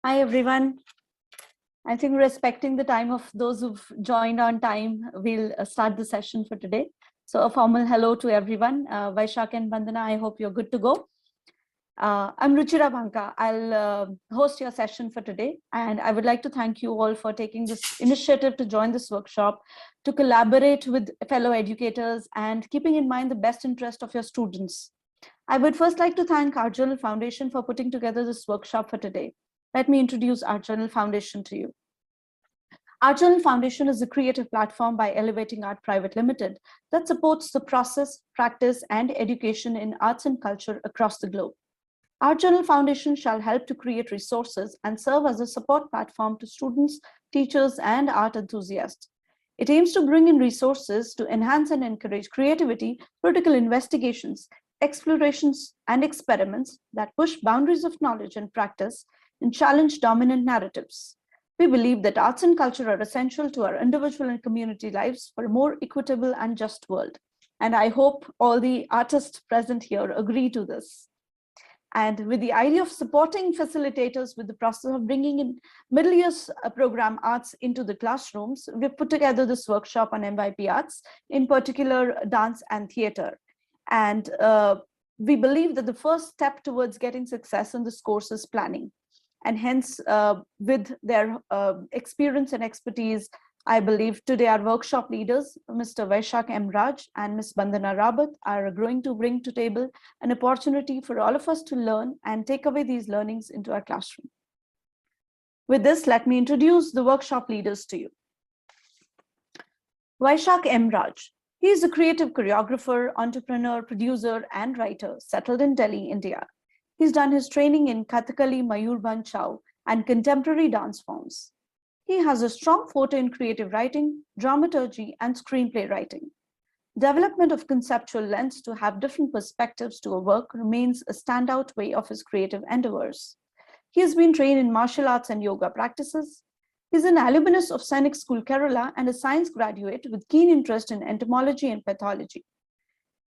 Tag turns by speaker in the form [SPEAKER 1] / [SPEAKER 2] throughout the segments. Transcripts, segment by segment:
[SPEAKER 1] Hi, everyone. I think respecting the time of those who've joined on time, we'll start the session for today. So a formal hello to everyone. Vaishak and Bandana, I hope you're good to go. I'm Ruchira Banka. I'll host your session for today. And I would like to thank you all for taking this initiative to join this workshop, to collaborate with fellow educators and keeping in mind the best interest of your students. I would first like to thank Art Journal Foundation for putting together this workshop for today. Let me introduce Art Journal Foundation to you. Art Journal Foundation is a creative platform by Elevating Art Private Limited that supports the process, practice, and education in arts and culture across the globe. Art Journal Foundation shall help to create resources and serve as a support platform to students, teachers, and art enthusiasts. It aims to bring in resources to enhance and encourage creativity, critical investigations, explorations, and experiments that push boundaries of knowledge and practice and challenge dominant narratives. We believe that arts and culture are essential to our individual and community lives for a more equitable and just world. And I hope all the artists present here agree to this. And with the idea of supporting facilitators with the process of bringing in middle years program arts into the classrooms, we've put together this workshop on MYP Arts, in particular dance and theater. And we believe that the first step towards getting success in this course is planning. And hence, with their experience and expertise, I believe today our workshop leaders, Mr. Vaishak M. Raj and Ms. Bandana Rabat, are going to bring to table an opportunity for all of us to learn and take away these learnings into our classroom. With this, let me introduce the workshop leaders to you. Vaishak M. Raj. He is a creative choreographer, entrepreneur, producer, and writer settled in Delhi, India. He's done his training in Kathakali, Mayurbhanj Chow, and contemporary dance forms. He has a strong forte in creative writing, dramaturgy, and screenplay writing. Development of conceptual lens to have different perspectives to a work remains a standout way of his creative endeavors. He has been trained in martial arts and yoga practices. He's an alumnus of Sainik School, Kerala, and a science graduate with keen interest in entomology and pathology.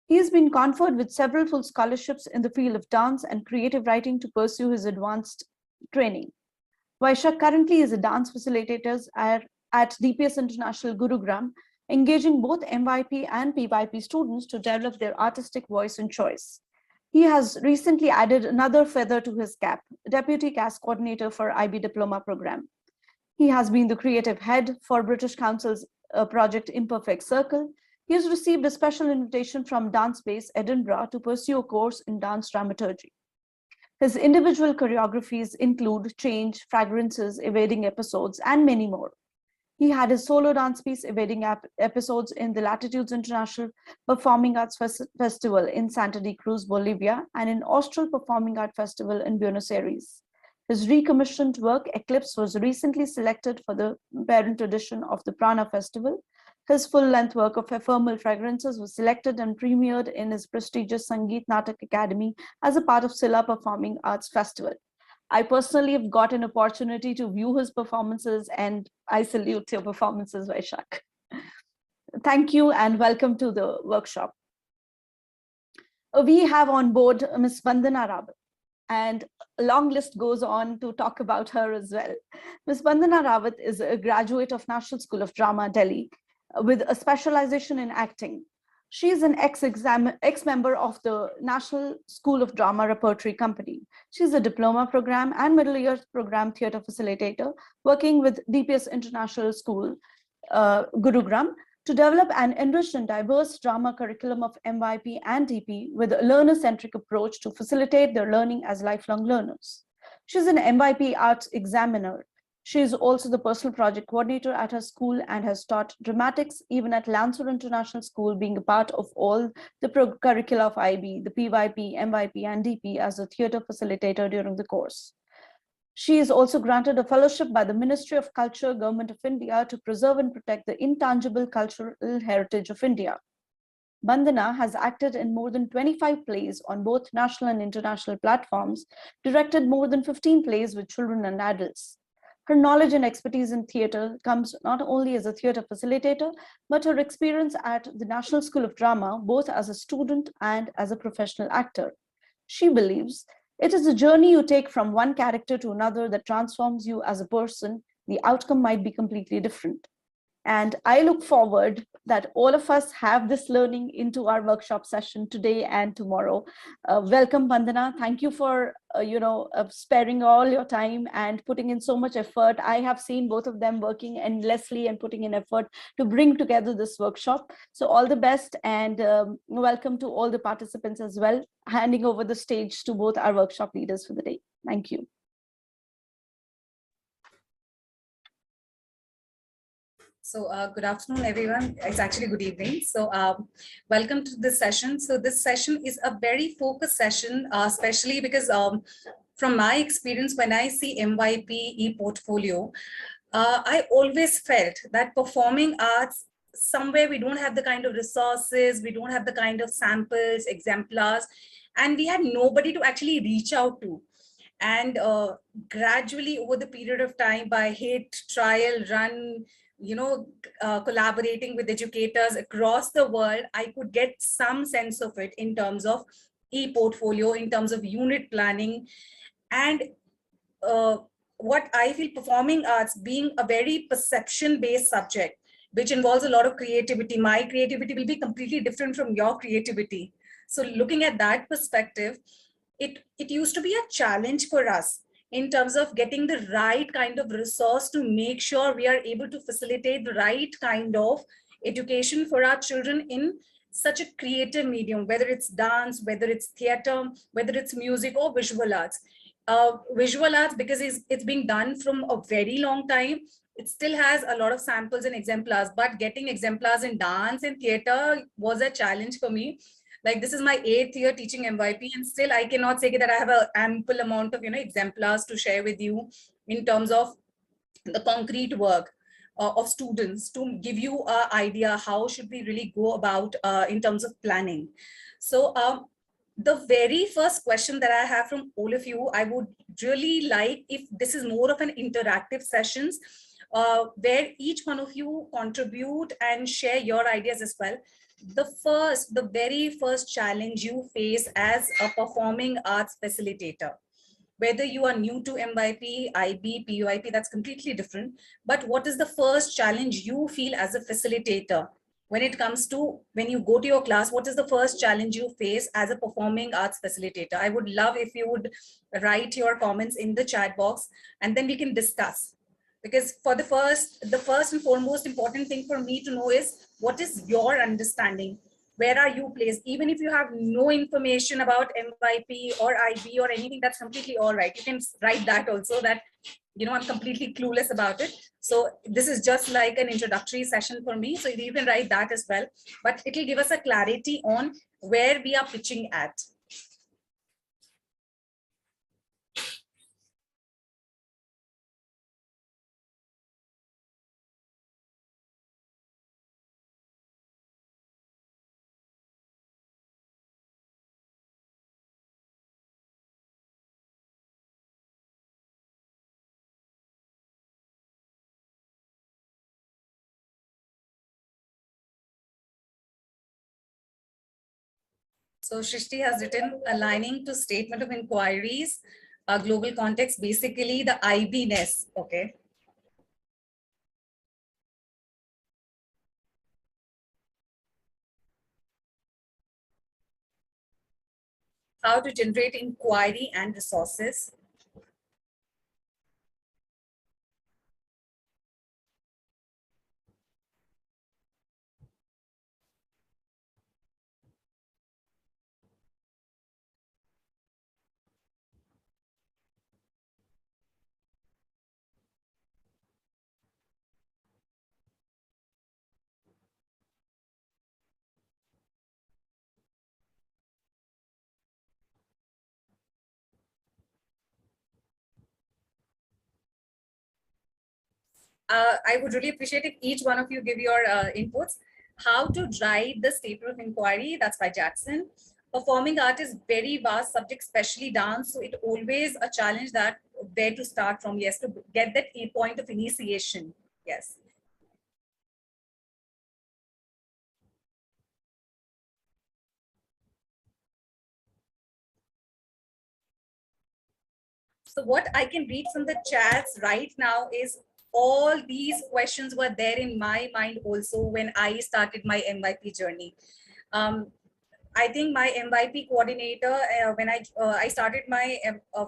[SPEAKER 1] He has been conferred with several full scholarships in the field of dance and creative writing to pursue his advanced training. Vaishak currently is a dance facilitator at DPS International Gurugram, engaging both MYP and PYP students to develop their artistic voice and choice. He has recently added another feather to his cap, Deputy CAS Coordinator for IB Diploma Program. He has been the creative head for British Council's project Imperfect Circle. He has received a special invitation from Dance Base Edinburgh to pursue a course in dance dramaturgy. His individual choreographies include Change, Fragrances, Evading Episodes, and many more. He had his solo dance piece, Evading Episodes, in the Latitudes International Performing Arts Festival in Santa Cruz, Bolivia, and in Austral Performing Art Festival in Buenos Aires. His recommissioned work, Eclipse, was recently selected for the parent edition of the Prana Festival. His full-length work of Ephemeral Fragrances was selected and premiered in his prestigious Sangeet Natak Academy as a part of Silla Performing Arts Festival. I personally have got an opportunity to view his performances, and I salute your performances, Vaishak. Thank you and welcome to the workshop. We have on board Ms. Bandana Rabat, and a long list goes on to talk about her as well. Ms. Bandana Rabat is a graduate of National School of Drama, Delhi, with a specialization in acting. She is an ex-member of the National School of Drama Repertory Company. She's a diploma program and middle year program theatre facilitator, working with DPS International School, Gurugram, to develop an enriched and diverse drama curriculum of MYP and DP with a learner-centric approach to facilitate their learning as lifelong learners. She's an MYP Arts examiner. She is also the personal project coordinator at her school and has taught dramatics even at Lansur International School, being a part of all the curricula of IB, the PYP, MYP, and DP as a theatre facilitator during the course. She is also granted a fellowship by the Ministry of Culture, Government of India, to preserve and protect the intangible cultural heritage of India. Bandana has acted in more than 25 plays on both national and international platforms, directed more than 15 plays with children and adults. Her knowledge and expertise in theatre comes not only as a theatre facilitator, but her experience at the National School of Drama, both as a student and as a professional actor. She believes It is a journey you take from one character to another that transforms you as a person. The outcome might be completely different. And I look forward that all of us have this learning into our workshop session today and tomorrow. Welcome, Vandana. Thank you for sparing all your time and putting in so much effort. I have seen both of them working endlessly and putting in effort to bring together this workshop. So all the best, and welcome to all the participants as well. Handing over the stage to both our workshop leaders for the day. Thank you.
[SPEAKER 2] So good afternoon, everyone. It's actually good evening. So welcome to this session. So this session is a very focused session, especially because from my experience, when I see MYP e-portfolio, I always felt that performing arts, somewhere we don't have the kind of resources, we don't have the kind of samples, exemplars, and we had nobody to actually reach out to. And gradually over the period of time, by hit, trial, run, collaborating with educators across the world, I could get some sense of it in terms of e-portfolio, in terms of unit planning. And what I feel, performing arts being a very perception-based subject, which involves a lot of creativity, my creativity will be completely different from your creativity. So looking at that perspective, it used to be a challenge for us in terms of getting the right kind of resource to make sure we are able to facilitate the right kind of education for our children in such a creative medium, whether it's dance, whether it's theater, whether it's music or visual arts. Visual arts, because it's being done from a very long time, it still has a lot of samples and exemplars, but getting exemplars in dance and theater was a challenge for me. Like, this is my 8th year teaching MYP, and still I cannot say that I have an ample amount of exemplars to share with you in terms of the concrete work of students to give you an idea how should we really go about in terms of planning. So the very first question that I have from all of you, I would really like if this is more of an interactive sessions where each one of you contribute and share your ideas as well. The very first challenge you face as a performing arts facilitator, whether you are new to MYP, IB, PYP, that's completely different. But what is the first challenge you feel as a facilitator when it comes to, when you go to your class, what is the first challenge you face as a performing arts facilitator? I would love if you would write your comments in the chat box, and then we can discuss. Because for the first and foremost important thing for me to know is, what is your understanding? Where are you placed? Even if you have no information about MYP or IB or anything, that's completely all right. You can write that also, that I'm completely clueless about it. So this is just like an introductory session for me. So you can write that as well, but it will give us a clarity on where we are pitching at. So Shrishti has written, aligning to statement of inquiries, global context, basically the IB-ness, okay? How to generate inquiry and resources. I would really appreciate if each one of you give your inputs. How to drive the statement of inquiry, that's by Jackson. Performing art is very vast subject, especially dance. So it always a challenge that where to start from. Yes, to get that point of initiation. Yes. So what I can read from the chats right now is all these questions were there in my mind also when I started my MYP journey. I think my MYP coordinator, when I started my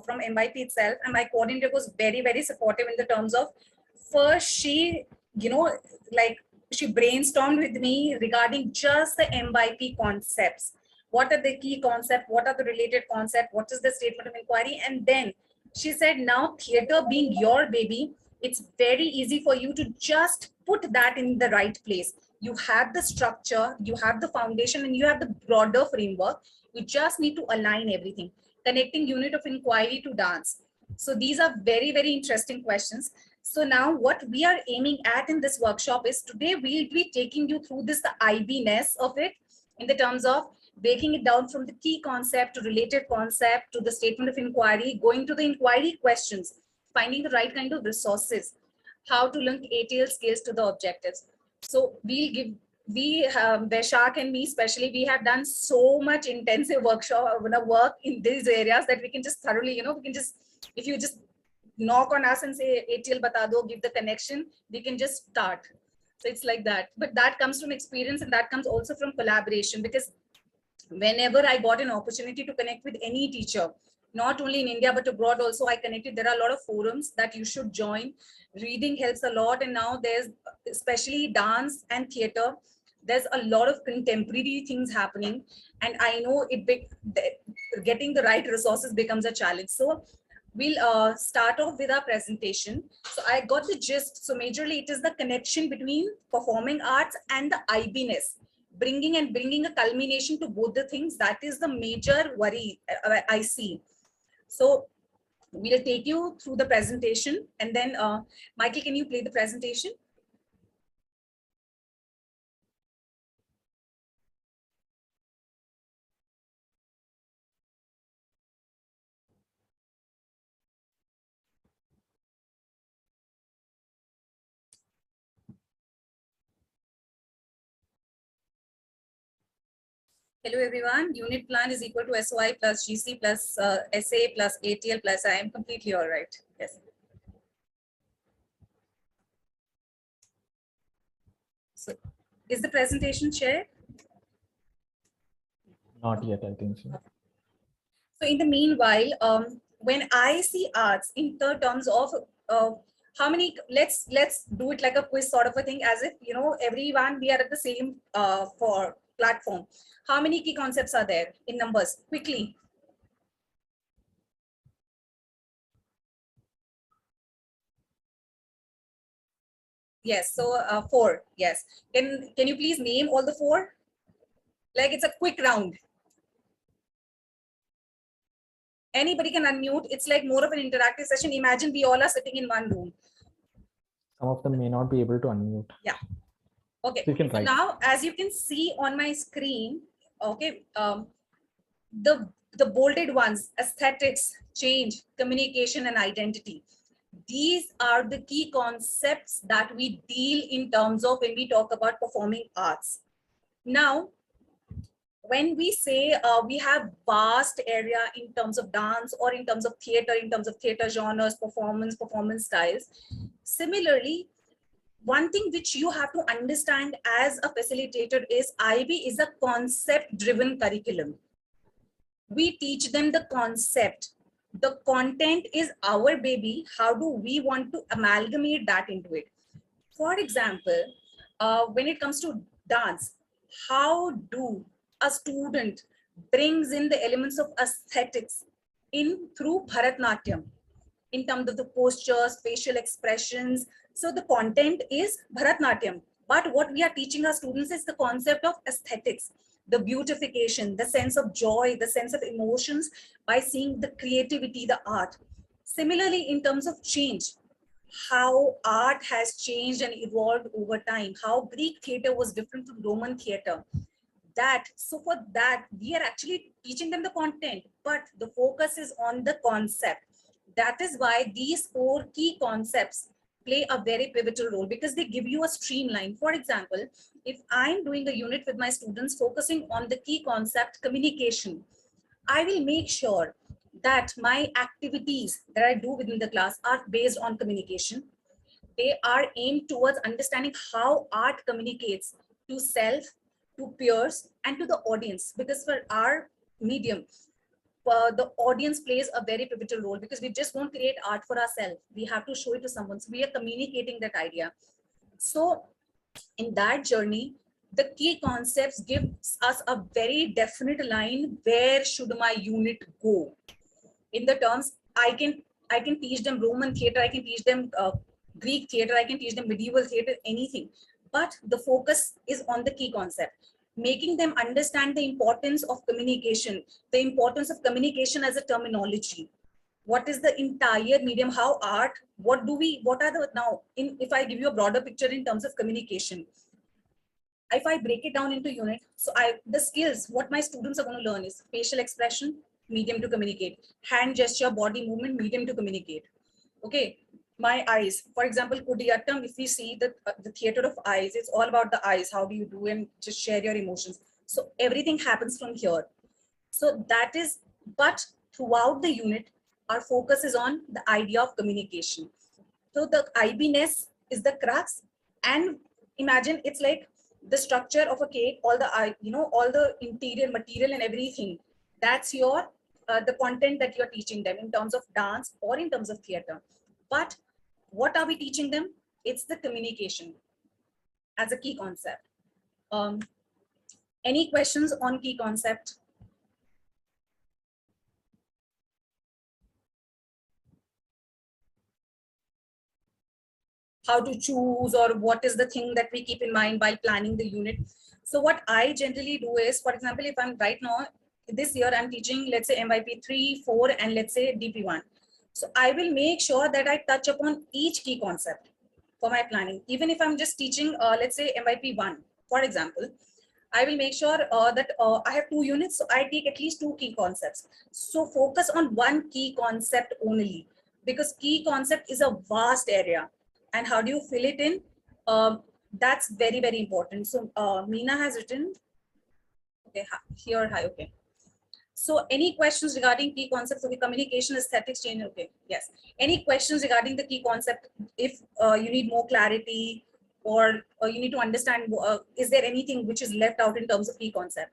[SPEAKER 2] from MYP itself, and my coordinator was very supportive in the terms of, first she, you know, like she brainstormed with me regarding just the MYP concepts. What are the key concepts? What are the related concepts? What is the statement of inquiry? And then she said, now theater being your baby, it's very easy for you to just put that in the right place. You have the structure, you have the foundation, and you have the broader framework. You just need to align everything, connecting unit of inquiry to dance. So these are very interesting questions. So now what we are aiming at in this workshop is, today we'll be taking you through this, the IB-ness of it, in the terms of breaking it down from the key concept to related concept to the statement of inquiry, going to the inquiry questions, finding the right kind of resources, how to link ATL skills to the objectives. So Vaishak and me especially, we have done so much intensive work in these areas that we can just thoroughly, we can just, if you just knock on us and say ATL bata do, give the connection, we can just start. So it's like that. But that comes from experience, and that comes also from collaboration, because whenever I got an opportunity to connect with any teacher, not only in India, but abroad also, I connected. There are a lot of forums that you should join. Reading helps a lot. And now there's, especially dance and theater, there's a lot of contemporary things happening. And I know getting the right resources becomes a challenge. So we'll start off with our presentation. So I got the gist. So majorly it is the connection between performing arts and the IB-ness. Bringing a culmination to both the things, that is the major worry I see. So we'll take you through the presentation, and then Michael, can you play the presentation? Hello everyone, unit plan is equal to SOI plus GC plus SA plus ATL plus I am completely all right. Yes. So is the presentation shared?
[SPEAKER 3] Not yet, I think so.
[SPEAKER 2] So in the meanwhile, when I see arts in the terms of how many, let's do it like a quiz sort of a thing, as if, everyone, we are at the same for platform. How many key concepts are there in numbers? Quickly. Yes, so 4. Yes. Can you please name all the 4? Like, it's a quick round. Anybody can unmute. It's like more of an interactive session. Imagine we all are sitting in one room.
[SPEAKER 3] Some of them may not be able to unmute.
[SPEAKER 2] Yeah. Okay.
[SPEAKER 3] So you can write.
[SPEAKER 2] Now, as you can see on my screen, okay, the bolded ones: aesthetics, change, communication, and identity. These are the key concepts that we deal in terms of when we talk about performing arts. Now, when we say we have vast area in terms of dance or in terms of theater genres, performance styles. Similarly, one thing which you have to understand as a facilitator is IB is a concept driven curriculum. We teach them the concept. The content is our baby. How do we want to amalgamate that into it? For example, when it comes to dance, how do a student brings in the elements of aesthetics in through Bharatnatyam in terms of the postures, facial expressions? So the content is Bharatnatyam, but what we are teaching our students is the concept of aesthetics, the beautification, the sense of joy, the sense of emotions by seeing the creativity, the art. Similarly, in terms of change, how art has changed and evolved over time, how Greek theater was different from Roman theater. So for that, we are actually teaching them the content, but the focus is on the concept. That is why these 4 key concepts play a very pivotal role, because they give you a streamline. For example, if I'm doing a unit with my students focusing on the key concept, communication, I will make sure that my activities that I do within the class are based on communication. They are aimed towards understanding how art communicates to self, to peers, and to the audience. Because for our medium, the audience plays a very pivotal role, because we just won't create art for ourselves. We have to show it to someone. So we are communicating that idea. So in that journey, the key concepts gives us a very definite line, where should my unit go? In the terms, I can teach them Roman theater, I can teach them Greek theater, I can teach them medieval theater, anything. But the focus is on the key concept, making them understand the importance of communication, the importance of communication as a terminology. What is the entire medium, how art, what are the, now, if I give you a broader picture in terms of communication, if I break it down into unit, so the skills, what my students are going to learn is facial expression, medium to communicate, hand gesture, body movement, medium to communicate. Okay, my eyes, for example, Kudiyattam, if we see the theater of eyes, it's all about the eyes. How do you do and just share your emotions? So everything happens from here. So that is, but throughout the unit, our focus is on the idea of communication. So the IB-ness is the crux, and imagine it's like the structure of a cake, all the all the interior material and everything. That's your the content that you're teaching them in terms of dance or in terms of theater. But what are we teaching them? It's the communication as a key concept. Any questions on key concept? How to choose, or what is the thing that we keep in mind while planning the unit? So what I generally do is, for example, if I'm right now, this year I'm teaching, let's say MYP 3, 4, and let's say DP1. So I will make sure that I touch upon each key concept for my planning. Even if I'm just teaching, let's say MYP 1, for example, I will make sure that I have 2 units, so I take at least 2 key concepts. So focus on one key concept only, because key concept is a vast area. And how do you fill it in? That's very, very important. So Meena has written, okay, here, hi, okay. So any questions regarding key concepts? Okay, communication, aesthetics, change, okay, yes. Any questions regarding the key concept? If you need more clarity, or you need to understand, is there anything which is left out in terms of key concept?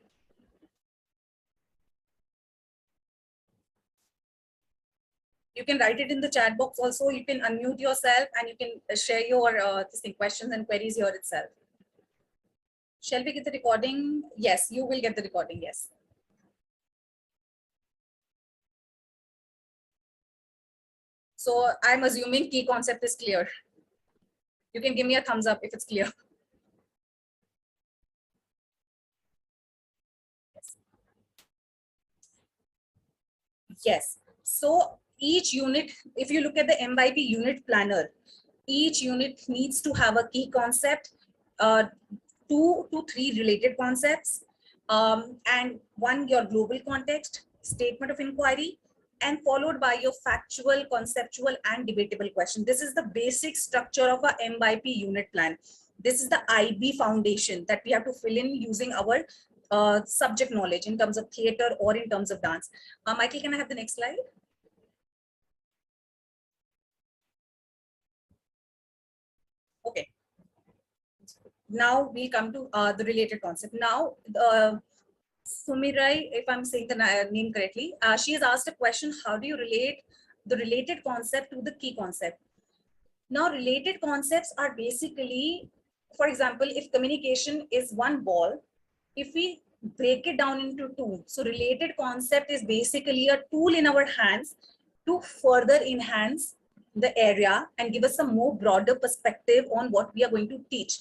[SPEAKER 2] You can write it in the chat box also. You can unmute yourself and you can share your questions and queries here itself. Shall we get the recording? Yes, you will get the recording, yes. So I'm assuming key concept is clear. You can give me a thumbs up if it's clear. Yes. So each unit, if you look at the MYP unit planner, each unit needs to have a key concept, 2 to 3 related concepts, and 1 your global context, statement of inquiry, and followed by your factual, conceptual, and debatable question. This is the basic structure of a MYP unit plan. This is the IB foundation that we have to fill in using our subject knowledge in terms of theater or in terms of dance. Michael, can I have the next slide? Okay. Now we come to the related concept. Now, Sumirai, if I'm saying the name correctly, she has asked a question: how do you relate the related concept to the key concept? Now, related concepts are basically, for example, if communication is one ball, if we break it down into 2, so related concept is basically a tool in our hands to further enhance the area and give us some more broader perspective on what we are going to teach.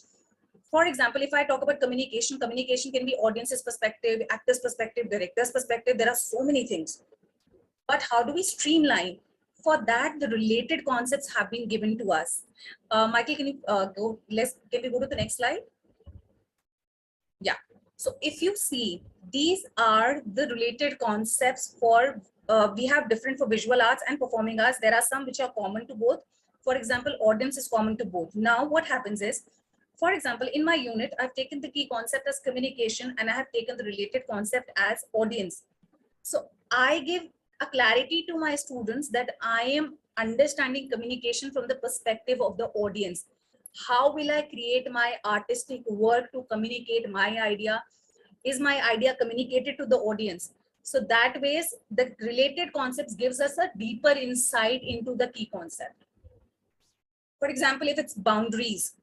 [SPEAKER 2] For example, if I talk about communication, communication can be audience's perspective, actor's perspective, director's perspective. There are so many things. But how do we streamline? For that, the related concepts have been given to us. Michael, can you can we go to the next slide? Yeah. So if you see, these are the related concepts for, we have different for visual arts and performing arts. There are some which are common to both. For example, audience is common to both. Now what happens is, for example, in my unit, I've taken the key concept as communication and I have taken the related concept as audience. So I give a clarity to my students that I am understanding communication from the perspective of the audience. How will I create my artistic work to communicate my idea? Is my idea communicated to the audience? So that ways the related concepts gives us a deeper insight into the key concept. For example, if it's boundaries,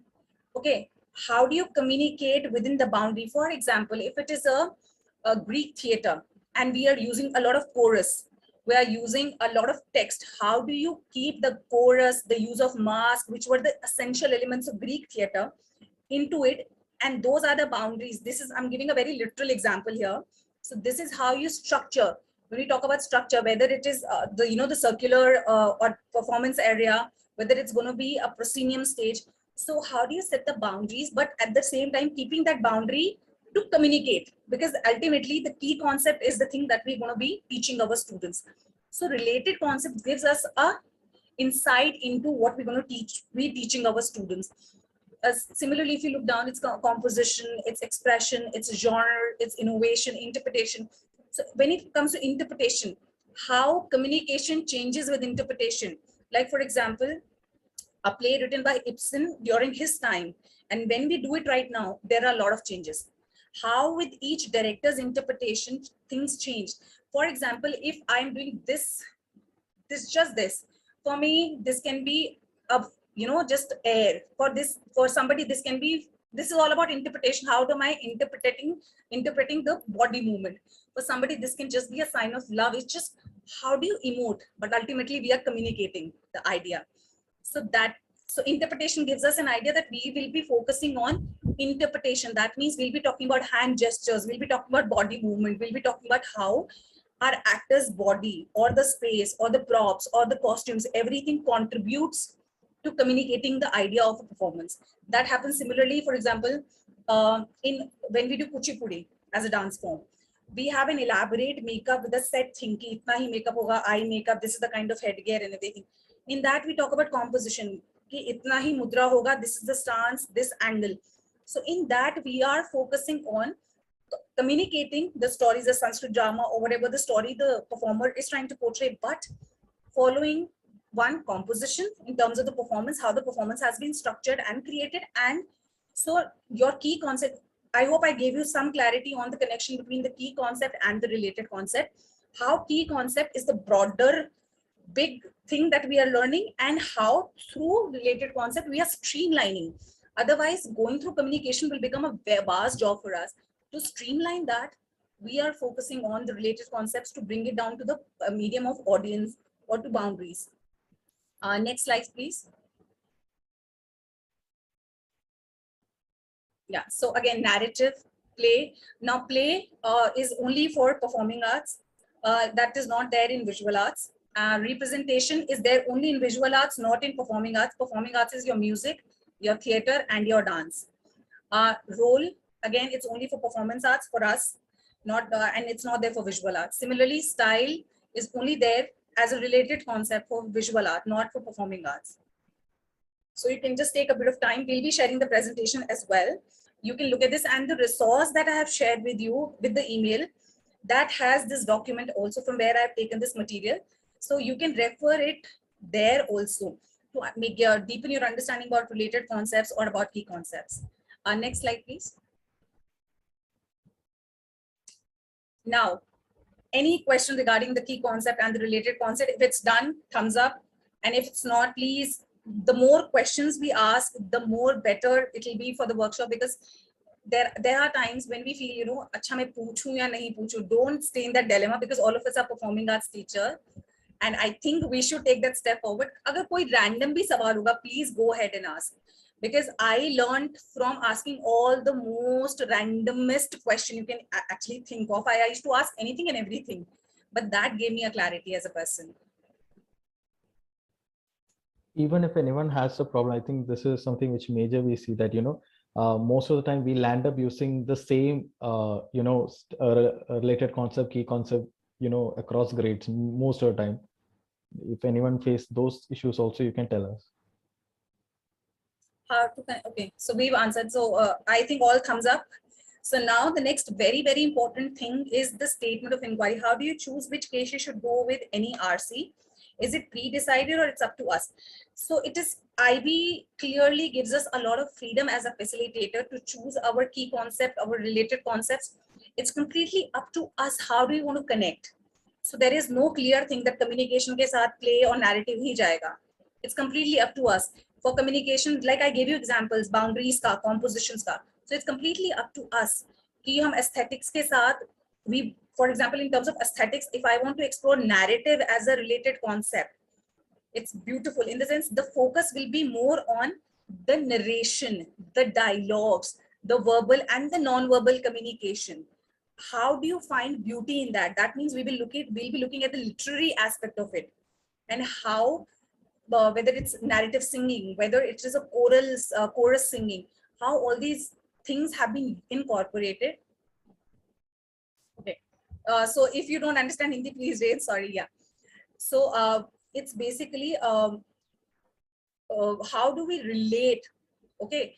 [SPEAKER 2] okay, how do you communicate within the boundary? For example, if it is a Greek theater and we are using a lot of chorus, we are using a lot of text, how do you keep the chorus, the use of mask, which were the essential elements of Greek theater, into it? And those are the boundaries. This is, I'm giving a very literal example here. So this is how you structure. When we talk about structure, whether it is the, you know, the circular or performance area, whether it's going to be a proscenium stage. So how do you set the boundaries, but at the same time keeping that boundary to communicate? Because ultimately the key concept is the thing that we're going to be teaching our students. So related concepts gives us a insight into what we're going to teach, we're teaching our students. Similarly, if you look down, it's composition, it's expression, it's genre, it's innovation, interpretation. So when it comes to interpretation, how communication changes with interpretation. Like for example, a play written by Ibsen during his time, and when we do it right now, there are a lot of changes. How with each director's interpretation, things change. For example, if I'm doing this, just this, for me, this can be a, you know, just air. For this, for somebody, this can be, this is all about interpretation. How am I interpreting the body movement? For somebody, this can just be a sign of love. It's just how do you emote? But ultimately, we are communicating the idea. So that, so interpretation gives us an idea that we will be focusing on interpretation. That means we'll be talking about hand gestures, we'll be talking about body movement, we'll be talking about how our actor's body or the space or the props or the costumes, everything contributes to communicating the idea of a performance. That happens similarly, for example, in when we do kuchipudi as a dance form, we have an elaborate makeup with a set thing ki itna hi makeup hoga, eye makeup, this is the kind of headgear and everything. In that we talk about composition ki itna hi mudra hoga, this is the stance, this angle. So in that we are focusing on communicating the stories, the Sanskrit drama or whatever the story the performer is trying to portray, but following one composition in terms of the performance, how the performance has been structured and created. And so your key concept, I hope I gave you some clarity on the connection between the key concept and the related concept. How key concept is the broader big thing that we are learning, and how through related concept we are streamlining. Otherwise, going through communication will become a vast job for us. To streamline that, we are focusing on the related concepts to bring it down to the medium of audience or to boundaries. Next slide, please. Yeah, so again, narrative, play. Now, play is only for performing arts. That is not there in visual arts. Representation is there only in visual arts, not in performing arts. Performing arts is your music, your theater, and your dance. Role, again, it's only for performance arts for us, not and it's not there for visual arts. Similarly, style is only there as a related concept for visual art, not for performing arts. So you can just take a bit of time. We'll be sharing the presentation as well. You can look at this, and the resource that I have shared with you with the email, that has this document also from where I've taken this material. So you can refer it there also to make deepen your understanding about related concepts or about key concepts. Next slide, please. Now, any question regarding the key concept and the related concept? If it's done, thumbs up. And if it's not, please, the more questions we ask, the more better it will be for the workshop, because there are times when we feel, you know, acha main poochhu ya nahi poochhu. Don't stay in that dilemma, because all of us are performing arts teacher. And I think we should take that step forward. Agar koi random bhi sawal hoga, please go ahead and ask. Because I learned from asking all the most randomest question you can actually think of. I used to ask anything and everything, but that gave me a clarity as a person.
[SPEAKER 3] Even if anyone has a problem, I think this is something which major we see that, you know, most of the time we'll end up using the same, you know, related concept, key concept, you know, across grades most of the time. If anyone face those issues also, you can tell us.
[SPEAKER 2] How to, okay, so we've answered. So I think all thumbs up. So now the next very important thing is the statement of inquiry. How do you choose which case you should go with any RC? Is it pre-decided or it's up to us? So it is, IB clearly gives us a lot of freedom as a facilitator to choose our key concept, our related concepts. It's completely up to us. How do you want to connect? So there is no clear thing that communication ke saath play or narrative hi jayega. It's completely up to us. For communication, like I gave you examples, boundaries ka, compositions ka. So it's completely up to us. कि हम aesthetics के साथ, we, for example, in terms of aesthetics, if I want to explore narrative as a related concept, it's beautiful in the sense the focus will be more on the narration, the dialogues, the verbal and the non-verbal communication. How do you find beauty in that? That means we'll be looking at the literary aspect of it, and how whether it's narrative singing, whether it is a chorus singing, how all these things have been incorporated. Okay, so if you don't understand Hindi, please wait. Sorry, yeah. So it's basically how do we relate? Okay,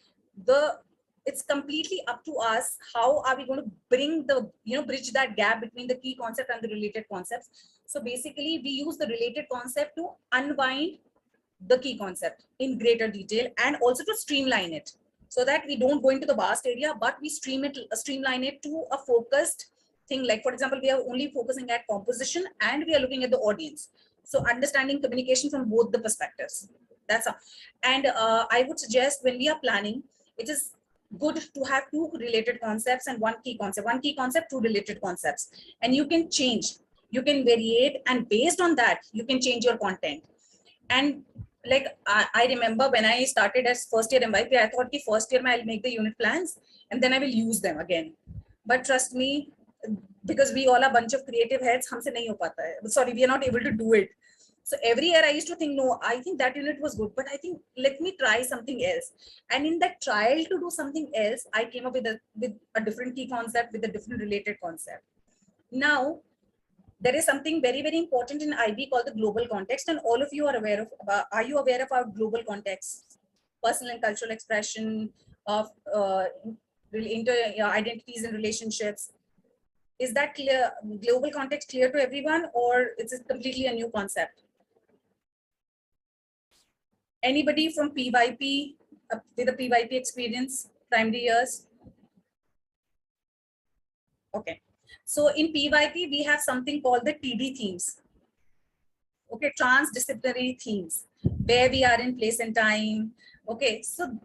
[SPEAKER 2] it's completely up to us. How are we going to bring the, bridge that gap between the key concept and the related concepts? So basically, we use the related concept to unwind the key concept in greater detail and also to streamline it, so that we don't go into the vast area, but we streamline it to a focused thing. Like, for example, we are only focusing at composition and we are looking at the audience. So understanding communication from both the perspectives. That's how. And I would suggest when we are planning, it is good to have two related concepts and one key concept, two related concepts. And you can change, you can variate, and based on that, you can change your content. And like I remember when I started as first year MYP, I thought the first year I'll make the unit plans and then I will use them again. But trust me, because we all are a bunch of creative heads, humse nahi ho pata hai. Sorry, we are not able to do it. So every year I used to think, no, I think that unit was good, but I think let me try something else. And in that trial to do something else, I came up with a different key concept, with a different related concept. Now, there is something very important in IB called the global context, and all of you are aware of. Are you aware of our global context? Personal and cultural expression of identities and relationships. Is that clear? Global context clear to everyone, or is it completely a new concept? Anybody from PYP with a PYP experience, primary years? Okay. So in PYP, we have something called the TD themes. Okay, transdisciplinary themes, where we are in place and time. Okay, so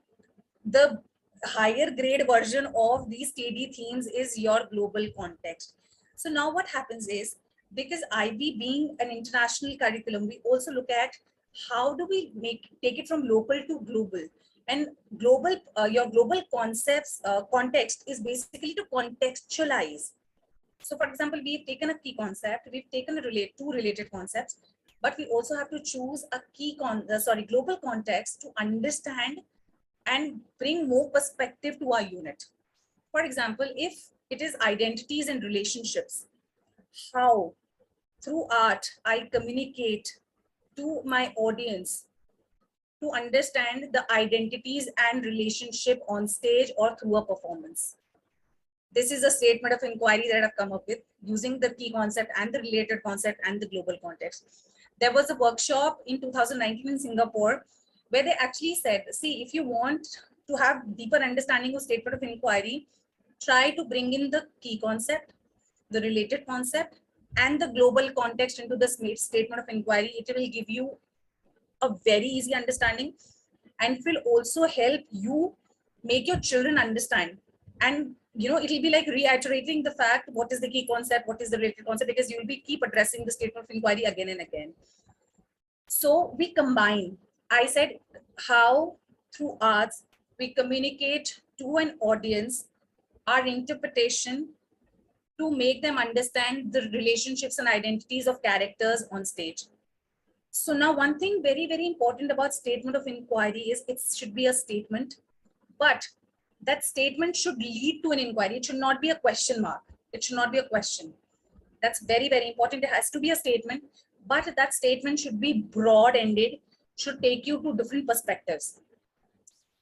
[SPEAKER 2] the higher grade version of these TD themes is your global context. So now what happens is, because IB being an international curriculum, we also look at how do we take it from local to global. And global, your global concepts context is basically to contextualize. So for example, we've taken a key concept, we've taken two related concepts, but we also have to choose a global context to understand and bring more perspective to our unit. For example, if it is identities and relationships, how through art I communicate to my audience to understand the identities and relationship on stage or through a performance. This is a statement of inquiry that I've come up with using the key concept and the related concept and the global context. There was a workshop in 2019 in Singapore where they actually said, see, if you want to have deeper understanding of statement of inquiry, try to bring in the key concept, the related concept, and the global context into the statement of inquiry. It will give you a very easy understanding, and it will also help you make your children understand. And it'll be like reiterating the fact, what is the key concept, what is the related concept, because you will be keep addressing the statement of inquiry again and again. So we combine, I said, how through arts we communicate to an audience our interpretation to make them understand the relationships and identities of characters on stage. So now one thing very important about statement of inquiry is it should be a statement, but that statement should lead to an inquiry. It should not be a question mark. It should not be a question. That's very important. It has to be a statement, but that statement should be broad-ended, should take you to different perspectives.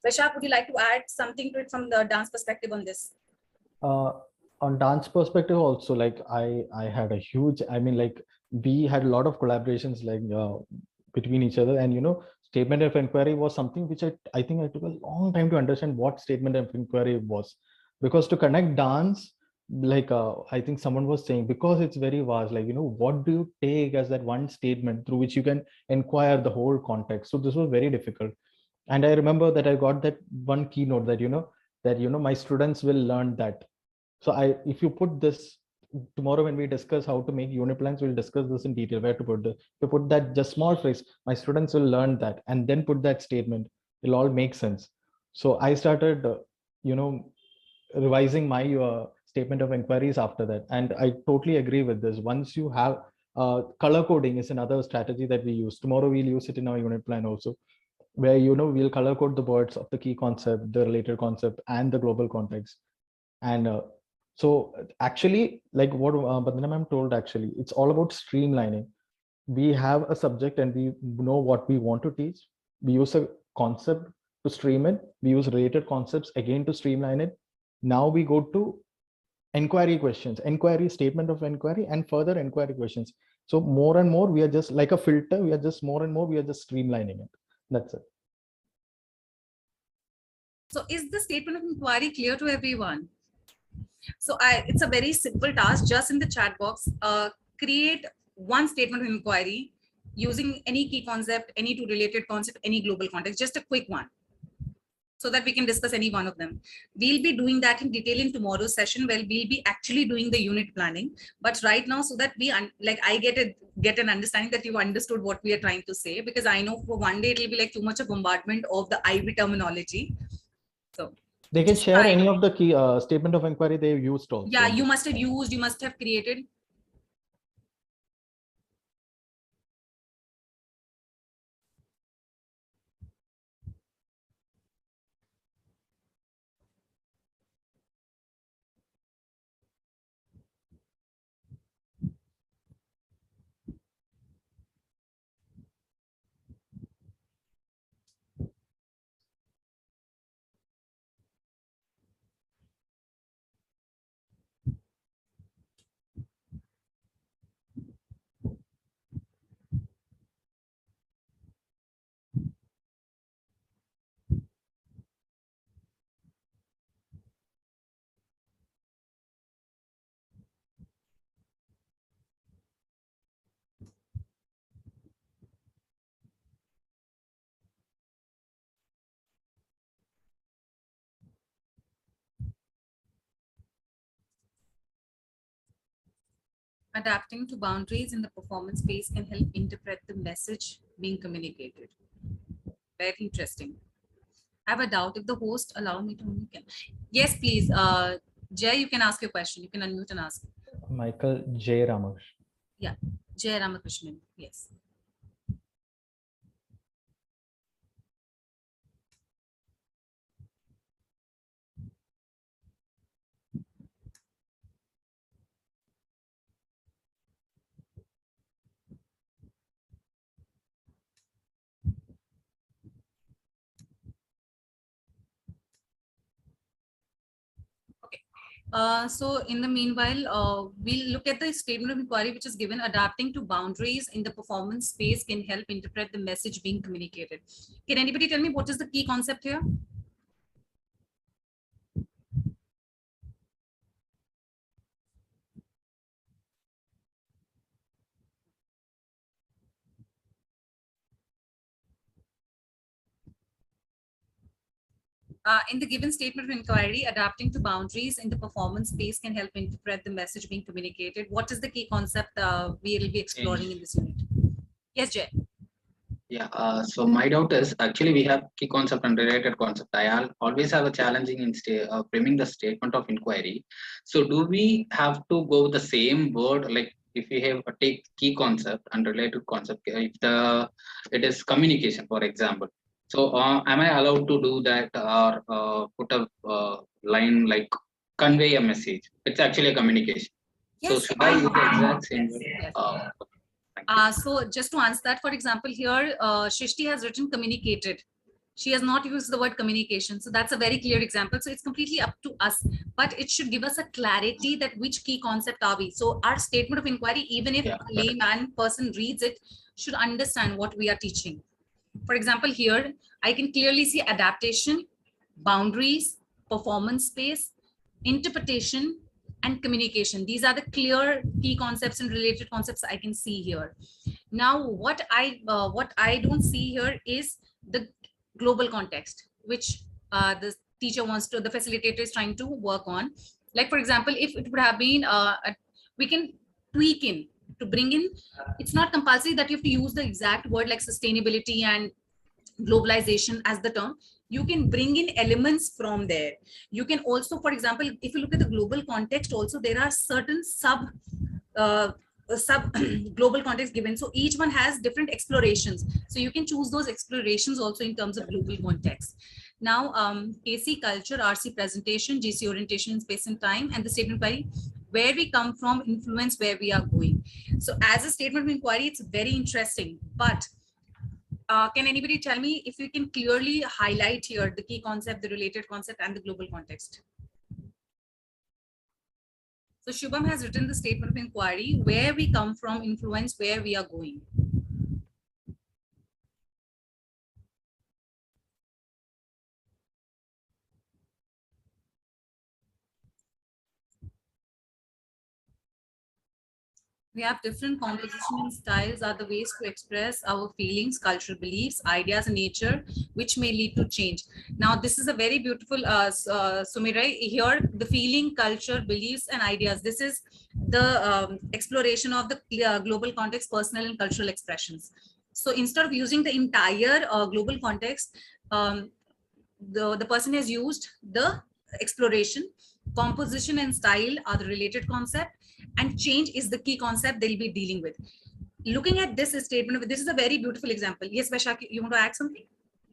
[SPEAKER 2] Vaishak, would you like to add something to it from the dance perspective on this?
[SPEAKER 3] On dance perspective also, like I had a huge, I mean, like we had a lot of collaborations like between each other, and statement of inquiry was something which I think I took a long time to understand what statement of inquiry was, because to connect dance, like I think someone was saying, because it's very vast, like what do you take as that one statement through which you can inquire the whole context. So this was very difficult. And I remember that I got that one keynote that my students will learn that. So if you put this tomorrow when we discuss how to make unit plans, we'll discuss this in detail, where to put to put that just small phrase, my students will learn that, and then put that statement, it'll all make sense. So I started revising my statement of inquiries after that. And I totally agree with this. Once you have color coding is another strategy that we use. Tomorrow we'll use it in our unit plan also, where we'll color code the words of the key concept, the related concept, and the global context. And so actually, like what Bandana ma'am told, actually, it's all about streamlining. We have a subject and we know what we want to teach. We use a concept to stream it. We use related concepts again to streamline it. Now we go to inquiry questions, inquiry, statement of inquiry, and further inquiry questions. So more and more, we are just like a filter. We are just more and more, we are just streamlining it. That's it.
[SPEAKER 2] So is the statement of inquiry clear to everyone? So it's a very simple task. Just in the chat box, create one statement of inquiry using any key concept, any two related concept, any global context, just a quick one, so that we can discuss any one of them. We'll be doing that in detail in tomorrow's session, where we'll be actually doing the unit planning. But right now, so that I get an understanding that you understood what we are trying to say, because I know for one day it'll be like too much of bombardment of the IB terminology. So
[SPEAKER 3] they can share any of the key statement of inquiry they've used also.
[SPEAKER 2] Yeah, you must have used, you must have created. Adapting to boundaries in the performance space can help interpret the message being communicated. Very interesting. I have a doubt. If the host allow me to unmute. Yes, please. Jay, you can ask your question. You can unmute and ask.
[SPEAKER 3] Michael J. Ramakrishnan.
[SPEAKER 2] Yeah, Jay Ramakrishnan. Yes. So in the meanwhile, we'll look at the statement of inquiry, which is given: adapting to boundaries in the performance space can help interpret the message being communicated. Can anybody tell me what is the key concept here? In the given statement of inquiry, adapting to boundaries in the performance space can help interpret the message being communicated. What is the key concept we will be exploring in this unit? Yes, Jay.
[SPEAKER 4] Yeah, so my doubt is, actually we have key concept and related concept. I always have a challenging in framing the statement of inquiry. So do we have to go with the same word, like if we have a take key concept and related concept, if it is communication, for example. So am I allowed to do that, or put a line like convey a message? It's actually a communication.
[SPEAKER 2] Yes,
[SPEAKER 4] so should I use the exact same word?
[SPEAKER 2] Yes. So just to answer that, for example, here Shrishti has written communicated. She has not used the word communication. So that's a very clear example. So it's completely up to us, but it should give us a clarity that which key concept are we. So our statement of inquiry, even if a layman person reads it, should understand what we are teaching. For example, here, I can clearly see adaptation, boundaries, performance space, interpretation, and communication. These are the clear key concepts and related concepts I can see here. Now, what I don't see here is the global context, which the teacher wants to, the facilitator is trying to work on. Like, for example, if it would have been, we can tweak in to bring in, it's not compulsory that you have to use the exact word like sustainability and globalization as the term. You can bring in elements from there. You can also, for example, if you look at the global context also, there are certain sub global context given. So each one has different explorations. So you can choose those explorations also in terms of global context. Now, KC culture, RC presentation, GC orientation in space and time, and the statement by where we come from, influence where we are going. So as a statement of inquiry, it's very interesting, but can anybody tell me if you can clearly highlight here the key concept, the related concept, and the global context? So Shubham has written the statement of inquiry, where we come from, influence where we are going. We have different composition and styles are the ways to express our feelings, cultural beliefs, ideas, and nature, which may lead to change. Now, this is a very beautiful, Sumirai, here, the feeling, culture, beliefs, and ideas. This is the exploration of the global context, personal and cultural expressions. So instead of using the entire global context, the person has used the exploration, composition and style are the related concept, and change is the key concept they'll be dealing with. Looking at this statement, this is a very beautiful example. Yes, Vaishak, you want to add something?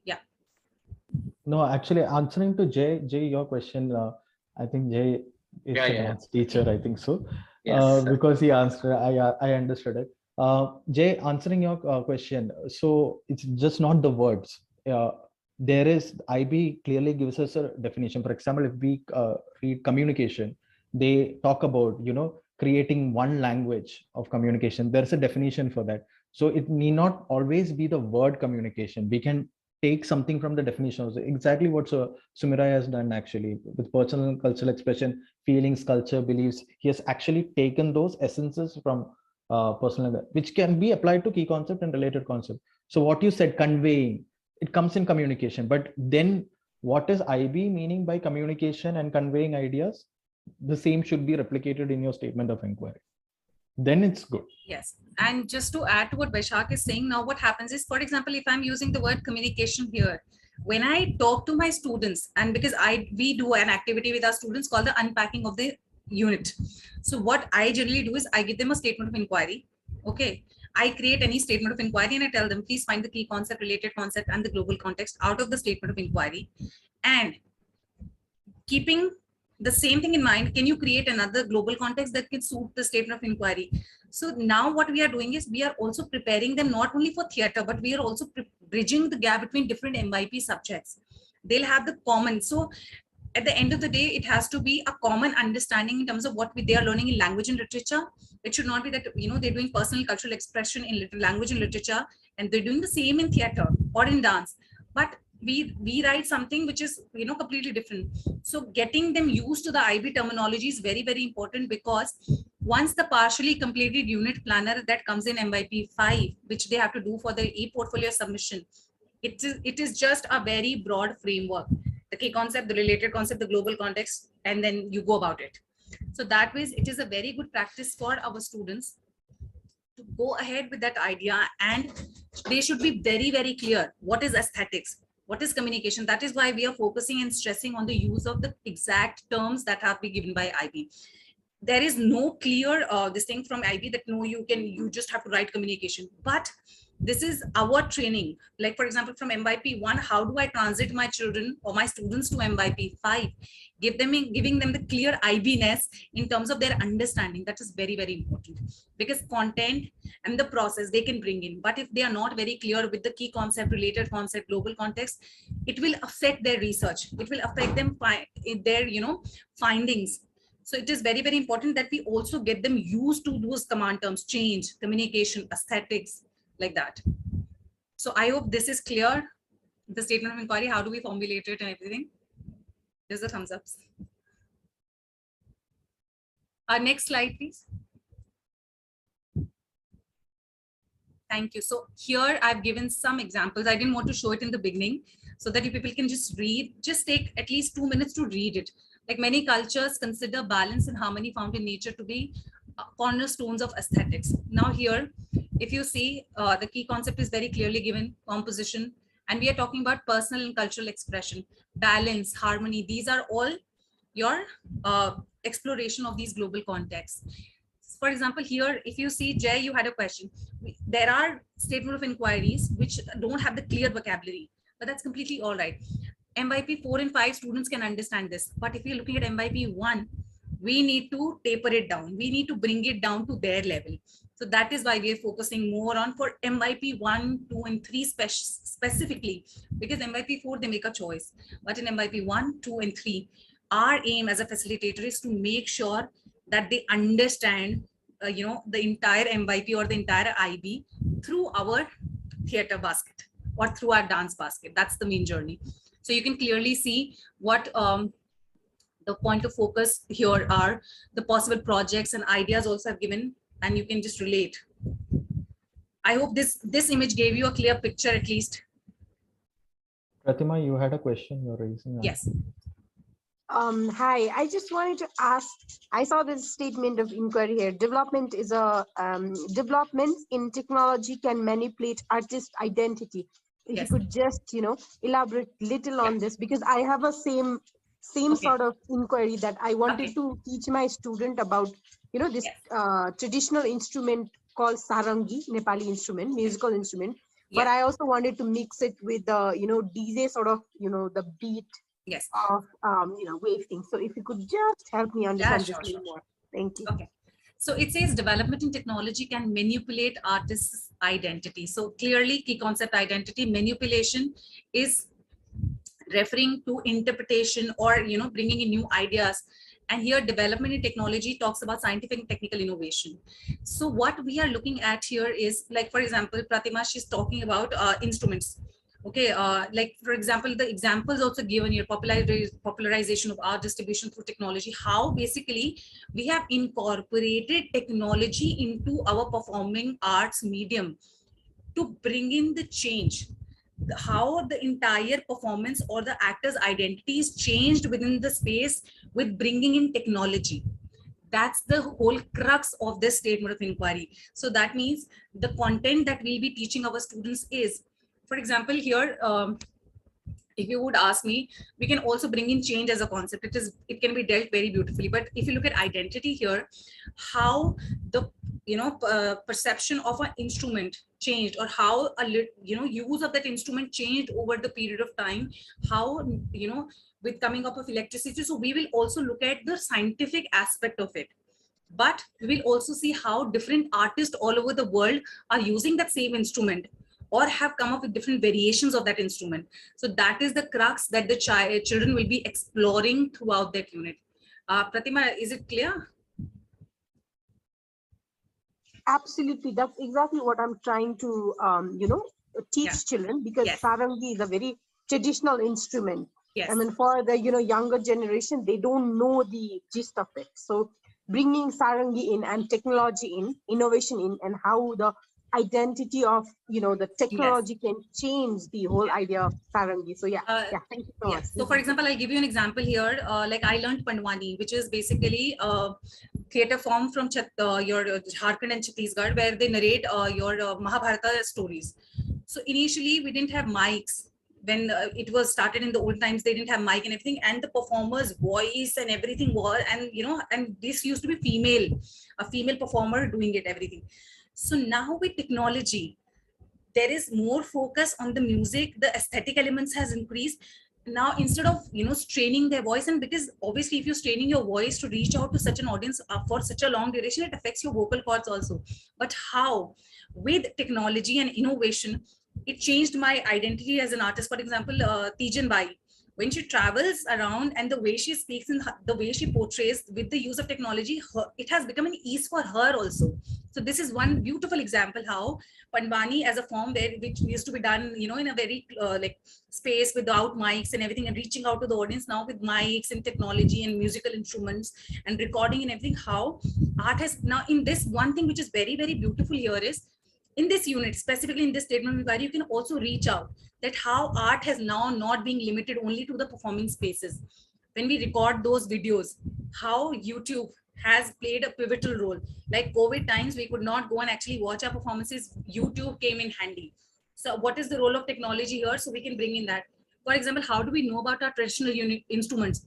[SPEAKER 2] Yeah.
[SPEAKER 3] No, actually answering to Jay, your question, I think Jay is a dance teacher, I think so. Yes, because he answered, I understood it. Jay, answering your question, so it's just not the words. There is, IB clearly gives us a definition. For example, if we read communication, they talk about, creating one language of communication. There's a definition for that. So it need not always be the word communication. We can take something from the definition. Exactly what Sumirai has done actually with personal and cultural expression, feelings, culture, beliefs. He has actually taken those essences from personal, which can be applied to key concept and related concept. So what you said, conveying, it comes in communication, but then what is IB meaning by communication and conveying ideas? The same should be replicated in your statement of inquiry. Then it's good.
[SPEAKER 2] Yes. And just to add to what Vaishak is saying, now what happens is, for example, if I'm using the word communication here, when I talk to my students, and because we do an activity with our students called the unpacking of the unit. So what I generally do is I give them a statement of inquiry. Okay. I create any statement of inquiry and I tell them, please find the key concept, related concept, and the global context out of the statement of inquiry. And keeping the same thing in mind, can you create another global context that can suit the statement of inquiry? So now what we are doing is we are also preparing them not only for theater, but we are also bridging the gap between different MYP subjects. They'll have the common. So at the end of the day, it has to be a common understanding in terms of what they are learning in language and literature. It should not be that, they're doing personal cultural expression in language and literature, and they're doing the same in theater or in dance. But we write something which is completely different. So getting them used to the IB terminology is very, very important, because once the partially completed unit planner that comes in MYP 5, which they have to do for the e-portfolio submission, it is just a very broad framework, the key concept, the related concept, the global context, and then you go about it. So that way it is a very good practice for our students to go ahead with that idea, and they should be very, very clear what is aesthetics, what is communication. That is why we are focusing and stressing on the use of the exact terms that have been given by IB. There is no clear this thing from IB that no, you just have to write communication. But This is our training. Like, for example, from MYP 1, how do I transit my children or my students to MYP 5? Giving them the clear IB-ness in terms of their understanding. That is very, very important, because content and the process they can bring in. But if they are not very clear with the key concept, related concept, global context, it will affect their research. It will affect them their, findings. So it is very, very important that we also get them used to those command terms: change, communication, aesthetics, like that. So I hope this is clear. The statement of inquiry, how do we formulate it and everything? There's a thumbs up. Our next slide, please. Thank you. So here I've given some examples. I didn't want to show it in the beginning so that you people can just read, just take at least 2 minutes to read it. Like, many cultures consider balance and harmony found in nature to be cornerstones of aesthetics. Now here, if you see, the key concept is very clearly given: composition, and we are talking about personal and cultural expression, balance, harmony. These are all your exploration of these global contexts. For example, here, if you see, Jay, you had a question. There are statement of inquiries which don't have the clear vocabulary, but that's completely all right. MYP 4 and 5 students can understand this, but if you're looking at MYP 1, we need to taper it down. We need to bring it down to their level. So that is why we are focusing more on for MYP 1, 2, and 3 specifically, because MYP 4, they make a choice. But in MYP 1, 2, and 3, our aim as a facilitator is to make sure that they understand, the entire MYP or the entire IB through our theater basket or through our dance basket. That's the main journey. So you can clearly see what the point of focus here are. The possible projects and ideas also have given, and you can just relate. I hope this image gave you a clear picture at least.
[SPEAKER 3] Pratima, you had a question you're raising.
[SPEAKER 2] Yes.
[SPEAKER 5] Hi, I just wanted to ask, I saw this statement of inquiry here. Development is a developments in technology can manipulate artist identity. If
[SPEAKER 2] Yes.
[SPEAKER 5] you could just, elaborate little on this, because I have a same
[SPEAKER 2] Okay.
[SPEAKER 5] sort of inquiry that I wanted
[SPEAKER 2] Okay.
[SPEAKER 5] to teach my student about, this
[SPEAKER 2] Yes.
[SPEAKER 5] traditional instrument called sarangi, Nepali instrument, musical instrument. But
[SPEAKER 2] Yeah.
[SPEAKER 5] I also wanted to mix it with the, DJ sort of, the beat
[SPEAKER 2] Yes.
[SPEAKER 5] of wave thing. So if you could just help me understand this
[SPEAKER 2] sure,
[SPEAKER 5] a little
[SPEAKER 2] sure.
[SPEAKER 5] more. Thank you.
[SPEAKER 2] Okay. So it says development in technology can manipulate artists' identity. So clearly, key concept identity manipulation is referring to interpretation or bringing in new ideas. And here, development in technology talks about scientific and technical innovation. So what we are looking at here is, like, for example, Pratima, she's talking about instruments. Okay, like, for example, the examples also given here: popularization of art distribution through technology. How basically we have incorporated technology into our performing arts medium to bring in the change. How the entire performance or the actor's identity is changed within the space with bringing in technology. That's the whole crux of this statement of inquiry. So that means the content that we'll be teaching our students is, for example, here, if you would ask me, we can also bring in change as a concept. It can be dealt very beautifully. But if you look at identity here, how the perception of an instrument changed, or how use of that instrument changed over the period of time, how with coming up of electricity. So we will also look at the scientific aspect of it, but we will also see how different artists all over the world are using that same instrument or have come up with different variations of that instrument. So that is the crux that the children will be exploring throughout that unit. Pratima, is it clear?
[SPEAKER 5] Absolutely. That's exactly what I'm trying to, teach children, because
[SPEAKER 2] Yes.
[SPEAKER 5] sarangi is a very traditional instrument.
[SPEAKER 2] Yes.
[SPEAKER 5] I mean, for the, younger generation, they don't know the gist of it. So bringing sarangi in and technology in, innovation in, and how the identity of, the technology can change the whole idea of sarangi. So yeah, thank you so much.
[SPEAKER 2] So for example, I'll give you an example here. Like, I learned Pandwani, which is basically theater form from your Jharkhand and Chhattisgarh, where they narrate your Mahabharata stories. So initially we didn't have mics. When it was started in the old times, they didn't have mic and everything, and the performer's voice and everything was, and this used to be a female performer doing it, everything. So now with technology, there is more focus on the music, the aesthetic elements has increased. Now, instead of, straining their voice, and because obviously if you're straining your voice to reach out to such an audience for such a long duration, it affects your vocal cords also. But how, with technology and innovation, it changed my identity as an artist. For example, Tijan Bai, when she travels around and the way she speaks and the way she portrays with the use of technology, it has become an ease for her also. So this is one beautiful example how Pandwani as a form which used to be done, in a very like space without mics and everything, and reaching out to the audience, now with mics and technology and musical instruments and recording and everything, how art has now, in this one thing which is very, very beautiful here is, in this unit, specifically in this statement, where you can also reach out that how art has now not being limited only to the performing spaces. When we record those videos, how YouTube has played a pivotal role. Like COVID times, we could not go and actually watch our performances. YouTube came in handy. So what is the role of technology here? So we can bring in that. For example, how do we know about our traditional instruments?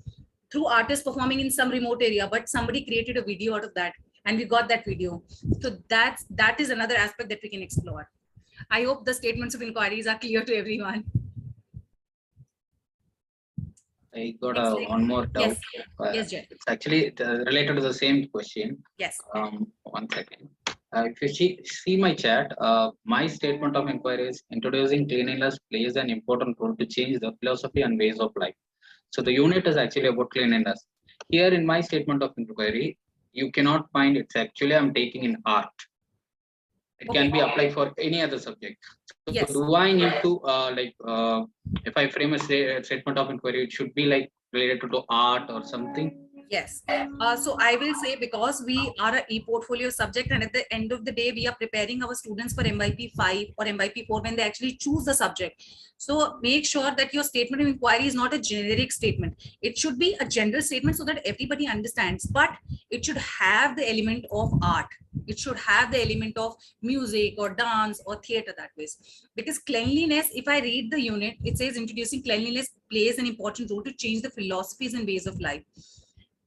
[SPEAKER 2] Through artists performing in some remote area, but somebody created a video out of that, and we got that video. So that is another aspect that we can explore. I hope the statements of inquiries are clear to everyone.
[SPEAKER 4] I got one more doubt.
[SPEAKER 2] Yes, yes, Jay.
[SPEAKER 4] It's actually related to the same question.
[SPEAKER 2] Yes.
[SPEAKER 4] 1 second. If you see my chat, my statement of inquiry is introducing cleanliness plays an important role to change the philosophy and ways of life. So the unit is actually about cleanliness. Here in my statement of inquiry, you cannot find it's actually I'm taking in art. It can be applied for any other subject. So
[SPEAKER 2] yes.
[SPEAKER 4] Do I need to if I frame a statement of inquiry, it should be like related to art or something?
[SPEAKER 2] Yes. So I will say, because we are an e-portfolio subject, and at the end of the day, we are preparing our students for MYP 5 or MYP 4 when they actually choose the subject. So make sure that your statement of inquiry is not a generic statement. It should be a general statement so that everybody understands, but it should have the element of art. It should have the element of music or dance or theater that way. Because cleanliness, if I read the unit, it says introducing cleanliness plays an important role to change the philosophies and ways of life.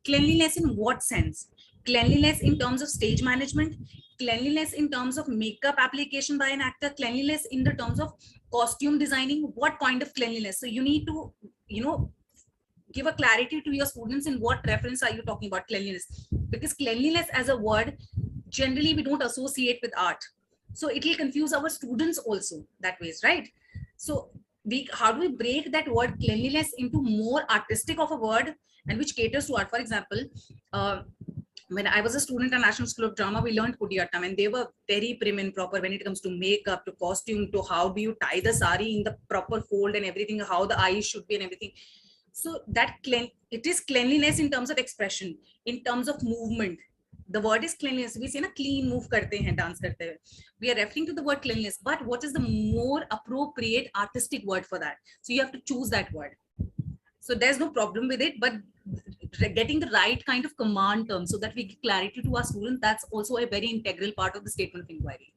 [SPEAKER 2] Cleanliness in what sense? Cleanliness in terms of stage management, cleanliness in terms of makeup application by an actor, cleanliness in the terms of costume designing, what kind of cleanliness? So you need to, give a clarity to your students in what reference are you talking about cleanliness, because cleanliness as a word, generally we don't associate with art. So it will confuse our students also that way, right? So how do we break that word cleanliness into more artistic of a word and which caters to art? For example, when I was a student at National School of Drama, we learned Kudiyattam, and they were very prim and proper when it comes to makeup, to costume, to how do you tie the sari in the proper fold and everything, how the eyes should be and everything. So that it is cleanliness in terms of expression, in terms of movement. The word is cleanliness. We say na clean move karte hain, dance karte hai. We are referring to the word cleanliness, but what is the more appropriate artistic word for that? So you have to choose that word. So there's no problem with it, but getting the right kind of command term so that we give clarity to our students, that's also a very integral part of the statement of inquiry.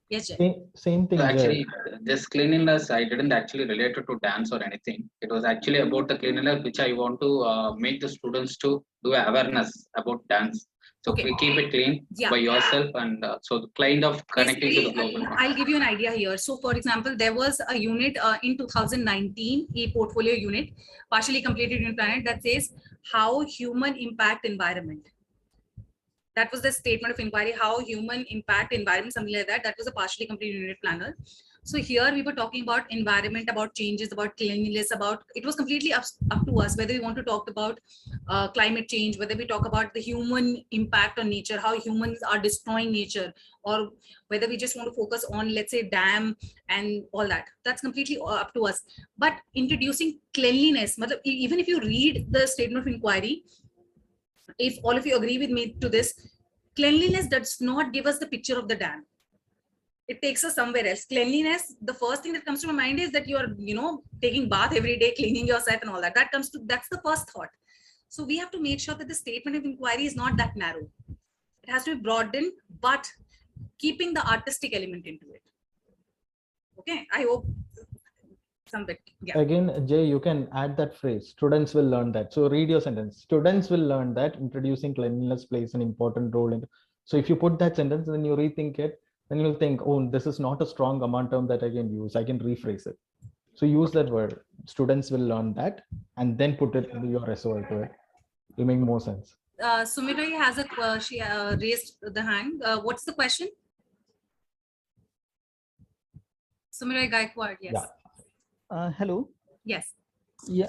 [SPEAKER 2] Yes, Jay.
[SPEAKER 3] Same thing.
[SPEAKER 4] So actually, this cleanliness, I didn't actually relate it to dance or anything. It was actually about the cleanliness, which I want to make the students to do awareness about dance. So we keep it clean by yourself, and so kind of connecting to the global.
[SPEAKER 2] I'll give you an idea here. So for example, there was a unit in 2019, e-portfolio unit, partially completed unit planet, that says how human impact environment. That was the statement of inquiry, how human impact environment, something like that. That was a partially completed unit planner. So here we were talking about environment, about changes, about cleanliness, about, it was completely up to us whether we want to talk about climate change, whether we talk about the human impact on nature, how humans are destroying nature, or whether we just want to focus on, let's say, dam and all that. That's completely up to us. But introducing cleanliness, even if you read the statement of inquiry, if all of you agree with me to this, cleanliness does not give us the picture of the dam. It takes us somewhere else. Cleanliness, the first thing that comes to my mind is that you are, taking bath every day, cleaning yourself and all that. That's the first thought. So we have to make sure that the statement of inquiry is not that narrow. It has to be broadened, but keeping the artistic element into it. Okay, I hope some bit. Yeah.
[SPEAKER 3] Again, Jay, you can add that phrase. Students will learn that. So read your sentence. Students will learn that introducing cleanliness plays an important role in. So if you put that sentence, then you rethink it. then you'll think, oh, this is not a strong command term that I can use. I can rephrase it. So use that word. Students will learn that and then put it into your SOI to it. It'll make more sense.
[SPEAKER 2] Sumira has she raised the hand. What's the question? Sumira Gaikwad, yes.
[SPEAKER 6] Yeah. Hello.
[SPEAKER 2] Yes.
[SPEAKER 6] Yeah,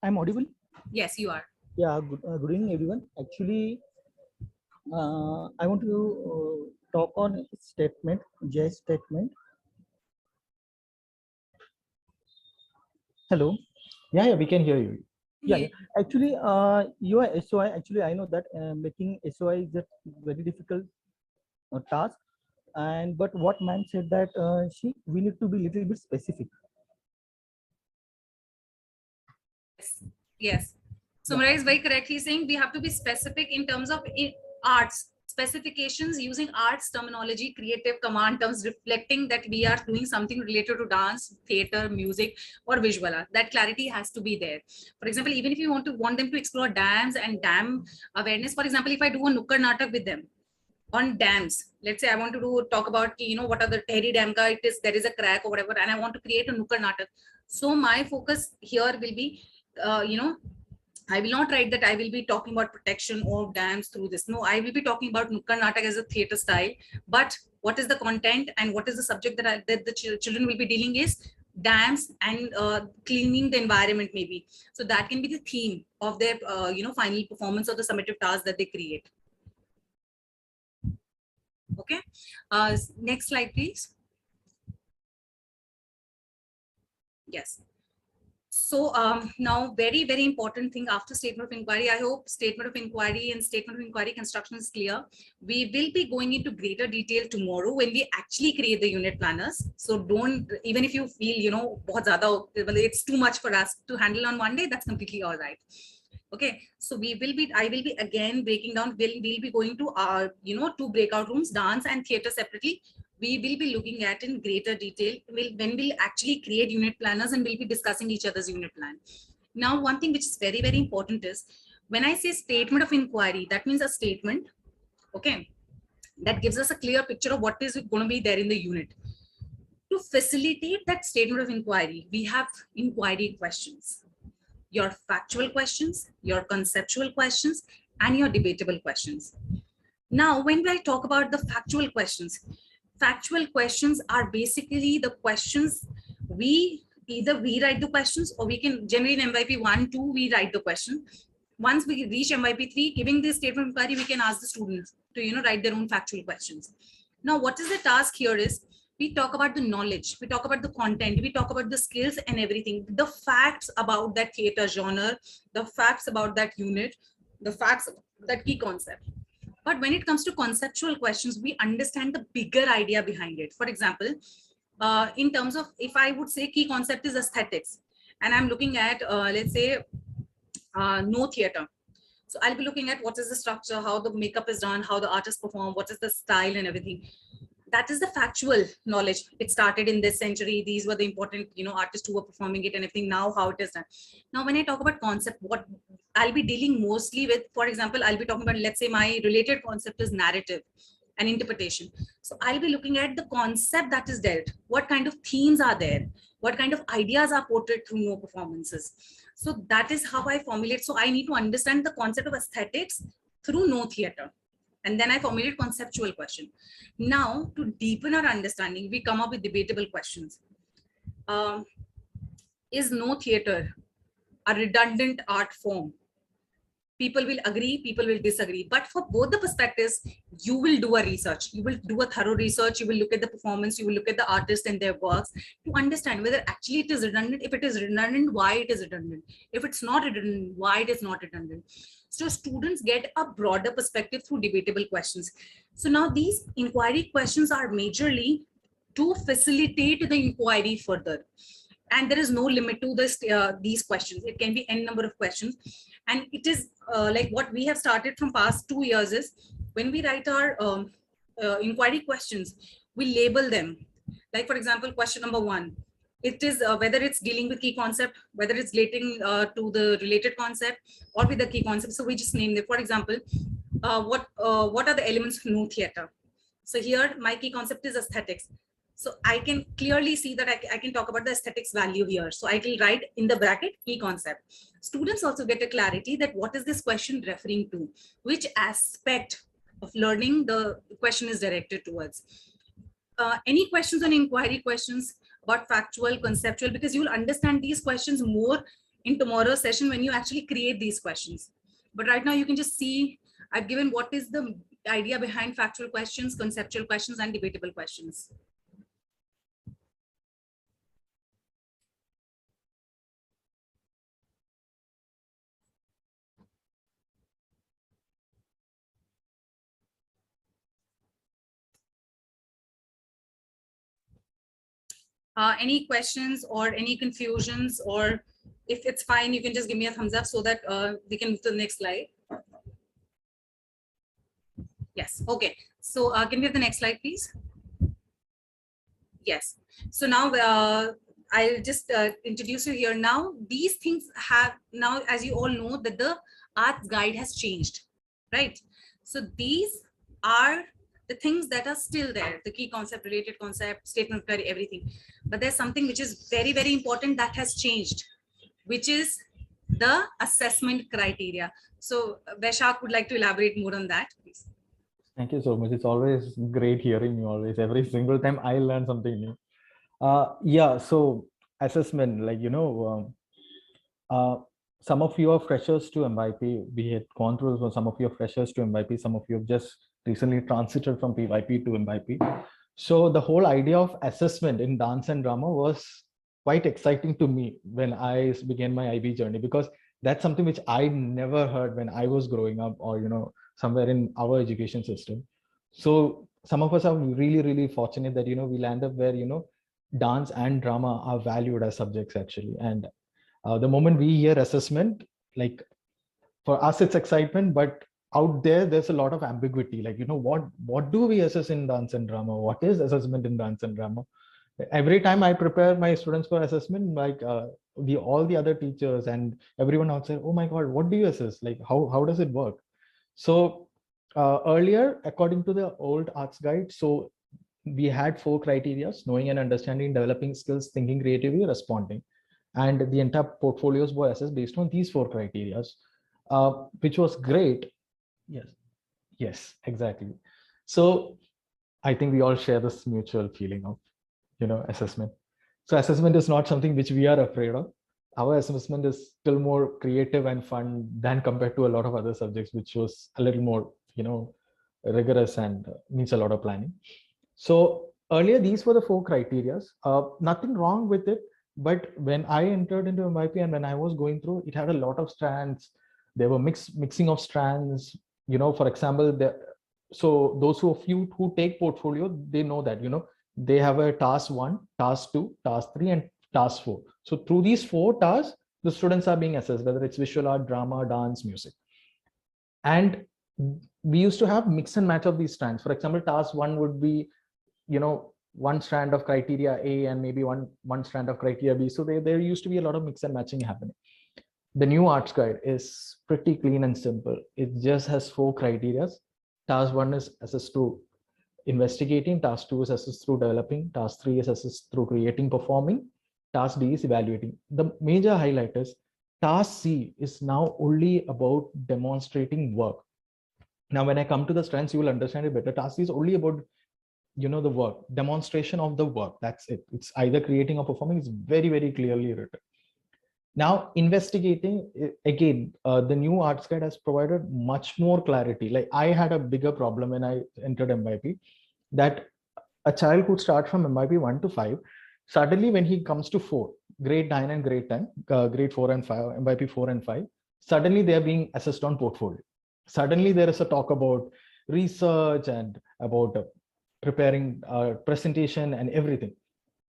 [SPEAKER 6] I'm audible.
[SPEAKER 2] Yes, you are.
[SPEAKER 6] Yeah, good evening, everyone. Actually, I want to talk on statement, J statement. Hello.
[SPEAKER 3] Yeah, we can hear you.
[SPEAKER 6] Yeah. Actually, your SOI. Actually, I know that making SOI is a very difficult task, and but what ma'am said that we need to be little bit specific.
[SPEAKER 2] Yes. Sumira is very correctly saying we have to be specific in terms of arts specifications, using arts terminology, creative command terms, reflecting that we are doing something related to dance, theater, music, or visual art. That clarity has to be there. For example, even if you want them to explore dams and dam awareness, for example, if I do a Nukkad Natak with them on dams, let's say I want to talk about, what are the Tehri Dam ka, there is a crack or whatever, and I want to create a Nukkad Natak. So my focus here will be, I will not write that I will be talking about protection of dams through this. No, I will be talking about Nukkad Natak as a theater style. But what is the content and what is the subject that the children will be dealing is dams and cleaning the environment maybe. So that can be the theme of their, final performance or the summative task that they create. Okay. Next slide, please. Yes. So now very, very important thing after statement of inquiry, I hope statement of inquiry and statement of inquiry construction is clear. We will be going into greater detail tomorrow when we actually create the unit planners. So don't, even if you feel, it's too much for us to handle on one day, that's completely all right. Okay, so I will be again breaking down, we'll be going to our, 2 breakout rooms, dance and theater separately. We will be looking at in greater detail when we'll actually create unit planners and we'll be discussing each other's unit plan. Now, one thing which is very, very important is when I say statement of inquiry, that means a statement, okay, that gives us a clear picture of what is going to be there in the unit. To facilitate that statement of inquiry, we have inquiry questions, your factual questions, your conceptual questions, and your debatable questions. Now, when I talk about the factual questions are basically the questions either we write the questions or we can generally in MYP 1, 2, we write the question. Once we reach MYP 3, giving this statement of inquiry, we can ask the students to, write their own factual questions. Now, what is the task here is, we talk about the knowledge, we talk about the content, we talk about the skills and everything, the facts about that theater genre, the facts about that unit, the facts of that key concept. But when it comes to conceptual questions, we understand the bigger idea behind it. For example, in terms of, if I would say key concept is aesthetics, and I'm looking at, let's say, no theater. So I'll be looking at what is the structure, how the makeup is done, how the artists perform, what is the style and everything. That is the factual knowledge. It started in this century. These were the important, artists who were performing it and everything. Now, how it is done. Now, when I talk about concept, what I'll be dealing mostly with, for example, I'll be talking about, let's say my related concept is narrative and interpretation. So I'll be looking at the concept that is dealt. What kind of themes are there? What kind of ideas are portrayed through no performances? So that is how I formulate. So I need to understand the concept of aesthetics through no theater. And then I formulate conceptual question. Now, to deepen our understanding, we come up with debatable questions. Is no theater a redundant art form? People will agree, people will disagree. But for both the perspectives, you will do a research. You will do a thorough research. You will look at the performance. You will look at the artist and their works to understand whether actually it is redundant. If it is redundant, why it is redundant. If it's not redundant, why it is not redundant. So students get a broader perspective through debatable questions. So now these inquiry questions are majorly to facilitate the inquiry further. And there is no limit to this, these questions. It can be n number of questions. And it is like what we have started from past 2 years is when we write our inquiry questions, we label them. Like, for example, question number 1. It is whether it's dealing with key concept, whether it's relating to the related concept or with the key concept. So we just name them. For example, what are the elements of no theater? So here my key concept is aesthetics. So I can clearly see that I can talk about the aesthetics value here. So I will write in the bracket key concept. Students also get a clarity that what is this question referring to, which aspect of learning the question is directed towards. Any questions on inquiry questions about factual, conceptual, because you'll understand these questions more in tomorrow's session when you actually create these questions. But right now you can just see I've given what is the idea behind factual questions, conceptual questions, and debatable questions. Any questions or any confusions, or if it's fine, you can just give me a thumbs up so that we can move to the next slide. Yes, okay. So can we have the next slide, please? Yes. So now I'll just introduce you here. Now, these things have now, as you all know, that the arts guide has changed, right? So these are the things that are still there, the key concept, related concept, statement of query, everything. But there's something which is very, very important that has changed, which is the assessment criteria. So Vaishak would like to elaborate more on that, please.
[SPEAKER 3] Thank you so much. It's always great hearing you always. Every single time I learn something new. Yeah, so assessment, like, some of you are freshers to MYP. We had gone through some of you are freshers to MYP. Some of you have just recently transited from PYP to MYP. So the whole idea of assessment in dance and drama was quite exciting to me when I began my IB journey, because that's something which I never heard when I was growing up, or, somewhere in our education system. So some of us are really, really fortunate that, we land up where, dance and drama are valued as subjects actually. And the moment we hear assessment, like for us, it's excitement, but out there's a lot of ambiguity. Like, what do we assess in dance and drama? What is assessment in dance and drama? Every time I prepare my students for assessment, like all the other teachers and everyone outside, oh my God, what do you assess? Like, how does it work? So earlier, according to the old arts guide, so we had 4 criteria: knowing and understanding, developing skills, thinking creatively, responding. And the entire portfolios were assessed based on these 4 criteria, which was great. Yes, exactly. So I think we all share this mutual feeling of, assessment. So assessment is not something which we are afraid of. Our assessment is still more creative and fun than compared to a lot of other subjects, which was a little more, rigorous and needs a lot of planning. So earlier, these were the 4 criteria. Nothing wrong with it. But when I entered into MYP and when I was going through, it had a lot of strands. There were mixing of strands. For example, so those of you who take portfolio, they know that, they have a task 1, task 2, task 3, and task 4. So through these 4 tasks, the students are being assessed, whether it's visual art, drama, dance, music. And we used to have mix and match of these strands. For example, task 1 would be, one strand of criteria A and maybe one strand of criteria B. So there used to be a lot of mix and matching happening. The new arts guide is pretty clean and simple. It just has 4 criteria. Task 1 is assessed through investigating, task 2 is assessed through developing, task 3 is assessed through creating, performing, task D is evaluating. The major highlight is task C is now only about demonstrating work. Now, when I come to the strands, you will understand it better. Task C is only about, the work, demonstration of the work. That's it. It's either creating or performing. It's very, very clearly written. Now, investigating, again, the new arts guide has provided much more clarity. Like, I had a bigger problem when I entered MYP, that a child could start from MYP 1 to 5. Suddenly, when he comes to 4, grade 9 and grade 10, grade 4 and 5, MYP 4 and 5, suddenly they're being assessed on portfolio. Suddenly, there is a talk about research and about preparing presentation and everything.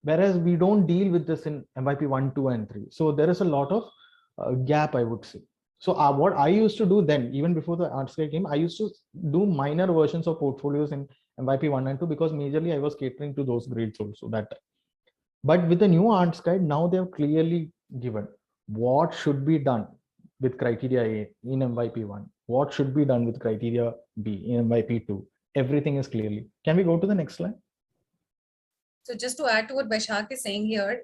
[SPEAKER 3] Whereas we don't deal with this in MYP 1, 2, and 3. So there is a lot of gap, I would say. So what I used to do then, even before the arts guide came, I used to do minor versions of portfolios in MYP 1 and 2 because majorly I was catering to those grades also that time. But with the new arts guide, now they have clearly given what should be done with criteria A in MYP 1, what should be done with criteria B in MYP 2, everything is clearly. Can we go to the next slide?
[SPEAKER 2] So just to add to what Vaishak is saying here,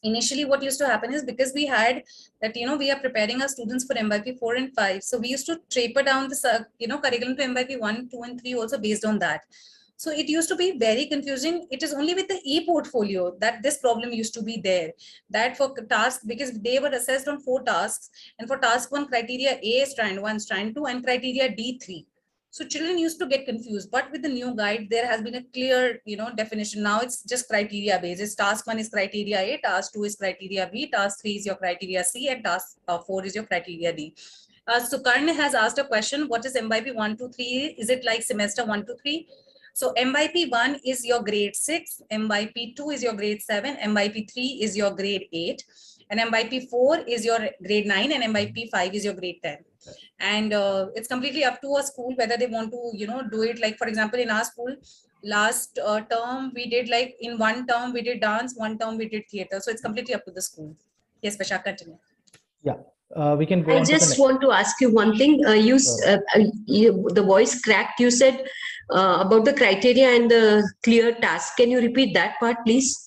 [SPEAKER 2] initially what used to happen is because we had that, we are preparing our students for MYP 4 and 5. So we used to taper down this, curriculum to MYP 1, 2, and 3 also based on that. So it used to be very confusing. It is only with the e-portfolio that this problem used to be there. That for tasks, because they were assessed on 4 tasks, and for task 1, criteria A, strand 1, strand 2, and criteria D3. So children used to get confused, but with the new guide, there has been a clear, definition. Now it's just criteria based. It's task 1 is criteria A, task 2 is criteria B, task 3 is your criteria C, and task 4 is your criteria D. Sukarna has asked a question: what is MYP 1, 2, 3? Is it like semester 1 to 3? So MYP 1 is your grade 6, MYP 2 is your grade 7, MYP 3 is your grade 8, and MYP 4 is your grade 9, and MYP 5 is your grade 10. And it's completely up to a school whether they want to, do it. Like, for example, in our school, last term, we did like in one term, we did dance, one term we did theater. So it's completely up to the school. Yes, Vashak, continue.
[SPEAKER 3] Yeah. We can go
[SPEAKER 7] I
[SPEAKER 3] on to the
[SPEAKER 7] just
[SPEAKER 3] next.
[SPEAKER 7] want to ask you one thing. The voice cracked. You said about the criteria and the clear task. Can you repeat that part, please?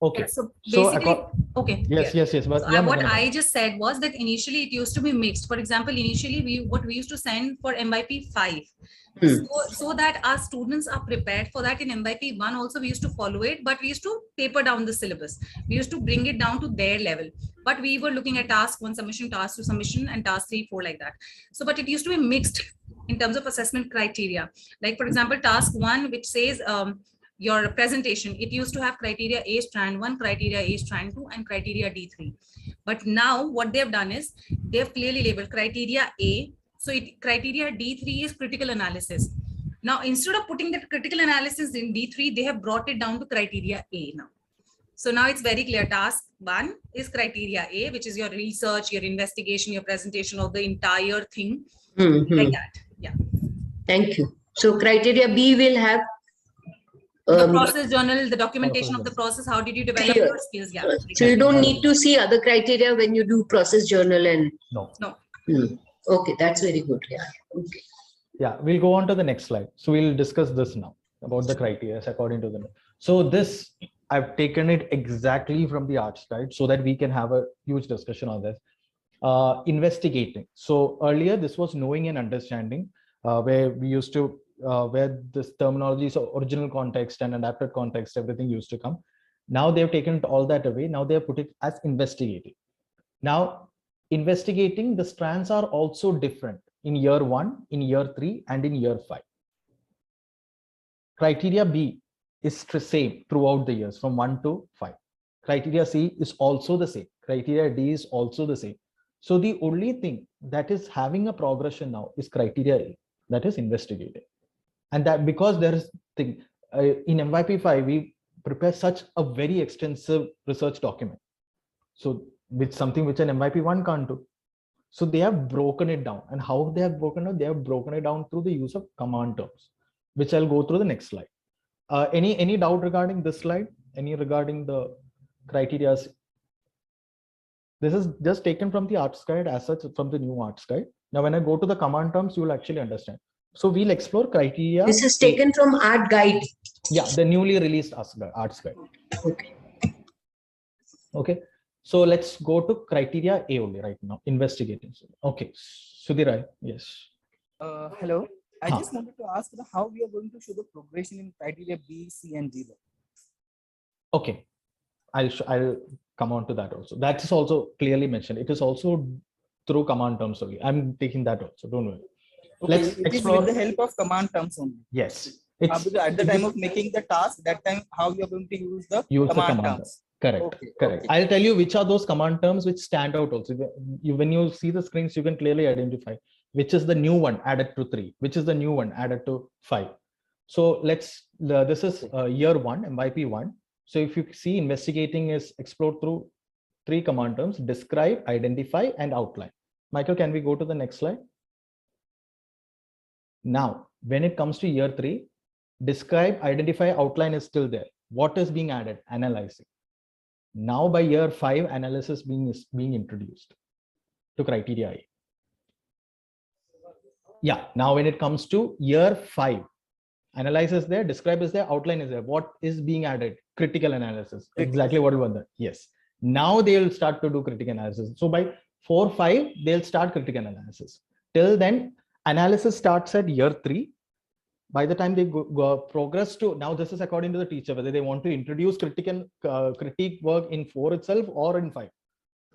[SPEAKER 3] Okay.
[SPEAKER 2] So basically, okay.
[SPEAKER 3] Yes. But
[SPEAKER 2] So what I just said was that initially it used to be mixed. For example, initially what we used to send for MYP 5. So that our students are prepared for that in MYP 1 also we used to follow it, but we used to taper down the syllabus. We used to bring it down to their level. But we were looking at task 1 submission, task 2 submission, and task 3, 4 like that. So, but it used to be mixed in terms of assessment criteria. Like, for example, task 1, which says your presentation, it used to have criteria A strand 1, criteria A strand 2, and criteria D3. But now what they've done is they've clearly labeled criteria A. So criteria D3 is critical analysis. Now, instead of putting that critical analysis in D3, they have brought it down to criteria A now. So now it's very clear. Task 1 is criteria A, which is your research, your investigation, your presentation of the entire thing, like that. Yeah.
[SPEAKER 7] Thank you. So criteria B will have
[SPEAKER 2] the process journal, the documentation of the process. How did you develop your skills? Yeah.
[SPEAKER 7] So you don't need to see other criteria when you do process journal and
[SPEAKER 3] no.
[SPEAKER 7] Okay, that's very good. Yeah. Okay.
[SPEAKER 3] Yeah, we'll go on to the next slide. So we'll discuss this now about the criteria according to them. So this, I've taken it exactly from the arts guide so that we can have a huge discussion on this. Investigating. So earlier this was knowing and understanding, where we used to, where this terminology, so original context and adapted context, everything used to come. Now they've taken all that away. Now they've put it as investigating. Now, investigating, the strands are also different in year 1, in year 3, and in year 5. Criteria B is the same throughout the years from 1 to 5. Criteria C is also the same. Criteria D is also the same. So the only thing that is having a progression now is criteria A, that is investigating. And that because there is thing in MYP 5, we prepare such a very extensive research document. So with something which an MYP 1 can't do. So they have broken it down. And how they have broken it? They have broken it down through the use of command terms, which I'll go through the next slide. Any doubt regarding this slide? Any regarding the criteria? This is just taken from the arts guide as such, from the new arts guide. Now, when I go to the command terms, you will actually understand. So we'll explore criteria.
[SPEAKER 7] This is taken from art guide.
[SPEAKER 3] Yeah, the newly released arts guide.
[SPEAKER 7] Okay.
[SPEAKER 3] Okay. So let's go to criteria A only right now, investigating. Okay, Sudhir, yes.
[SPEAKER 6] Hello. I just wanted to ask how we are going to show the progression in criteria B, C, and D.
[SPEAKER 3] Okay, I'll come on to that also. That is also clearly mentioned. It is also through command terms only. I'm taking that also. Don't worry.
[SPEAKER 6] Okay,
[SPEAKER 3] Let's
[SPEAKER 6] explore with the help of command terms only.
[SPEAKER 3] Yes.
[SPEAKER 6] At the time of making the task, that time how you are going to use the command terms.
[SPEAKER 3] Correct.
[SPEAKER 6] Okay,
[SPEAKER 3] correct.
[SPEAKER 6] Okay.
[SPEAKER 3] I'll tell you which are those command terms which stand out also. When you see the screens, you can clearly identify which is the new one added to 3, which is the new one added to 5. So let's, this is year 1, MYP 1. So if you see, investigating is explored through 3 command terms: describe, identify, and outline. Michael, can we go to the next slide? Now, when it comes to year 3, describe, identify, outline is still there. What is being added? Analyzing. Now by year 5, analysis is being introduced to criteria A. Yeah, now when it comes to year 5, analyze is there, describe is there, outline is there. What is being added? Critical analysis. Exactly what we want there. Yes. Now they'll start to do critical analysis. So by 4, 5, they'll start critical analysis. Till then, analysis starts at year 3. By the time they go progress to, now this is according to the teacher, whether they want to introduce critical critique work in 4 itself or in 5.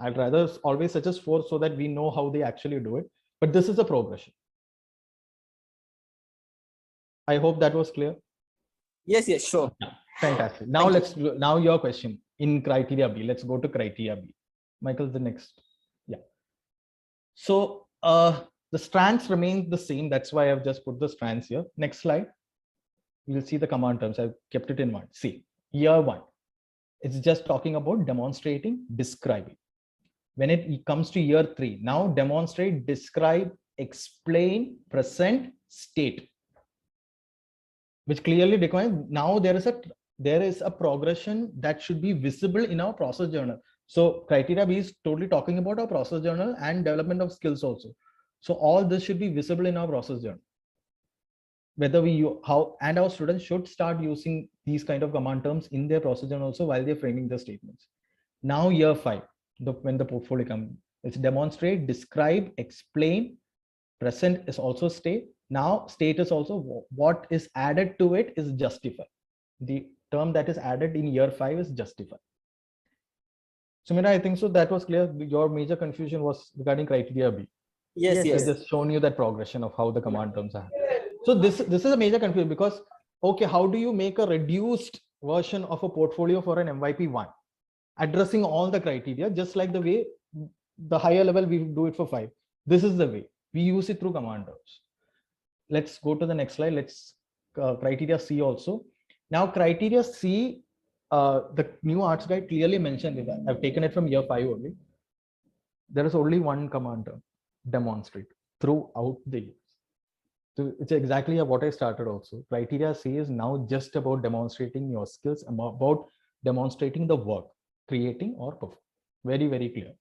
[SPEAKER 3] I'd rather always suggest 4 so that we know how they actually do it. But this is a progression. I hope that was clear.
[SPEAKER 6] Yes, yes, sure.
[SPEAKER 3] Yeah, fantastic. Now now your question in criteria B. Let's go to criteria B. Michael, the next. Yeah. So the strands remain the same. That's why I've just put the strands here. Next slide. You'll see the command terms. I've kept it in mind. See, year 1. It's just talking about demonstrating, describing. When it comes to year 3, now demonstrate, describe, explain, present, state. Which clearly defines now there is a progression that should be visible in our process journal. So criteria B is totally talking about our process journal and development of skills also. So all this should be visible in our process journal. Whether and our students should start using these kind of command terms in their process journal also while they're framing the statements. Now year 5, when the portfolio comes, it's demonstrate, describe, explain, present is also state. Now state is also what is added to it is justify. The term that is added in year 5 is justify. Sumira, I think so that was clear. Your major confusion was regarding criteria B.
[SPEAKER 6] Yes, yes.
[SPEAKER 3] I just shown you that progression of how the command terms are. So this is a major confusion because, okay, how do you make a reduced version of a portfolio for an MYP 1? Addressing all the criteria, just like the way the higher level we do it for 5. This is the way we use it through command terms. Let's go to the next slide. Let's criteria C also. Now criteria C, the new arts guide clearly mentioned it. I've taken it from year 5 only. There is only one command term, demonstrate, throughout the years. So it's exactly what I started also. Criteria C is now just about demonstrating your skills, about demonstrating the work, creating or perform. Very, very clear.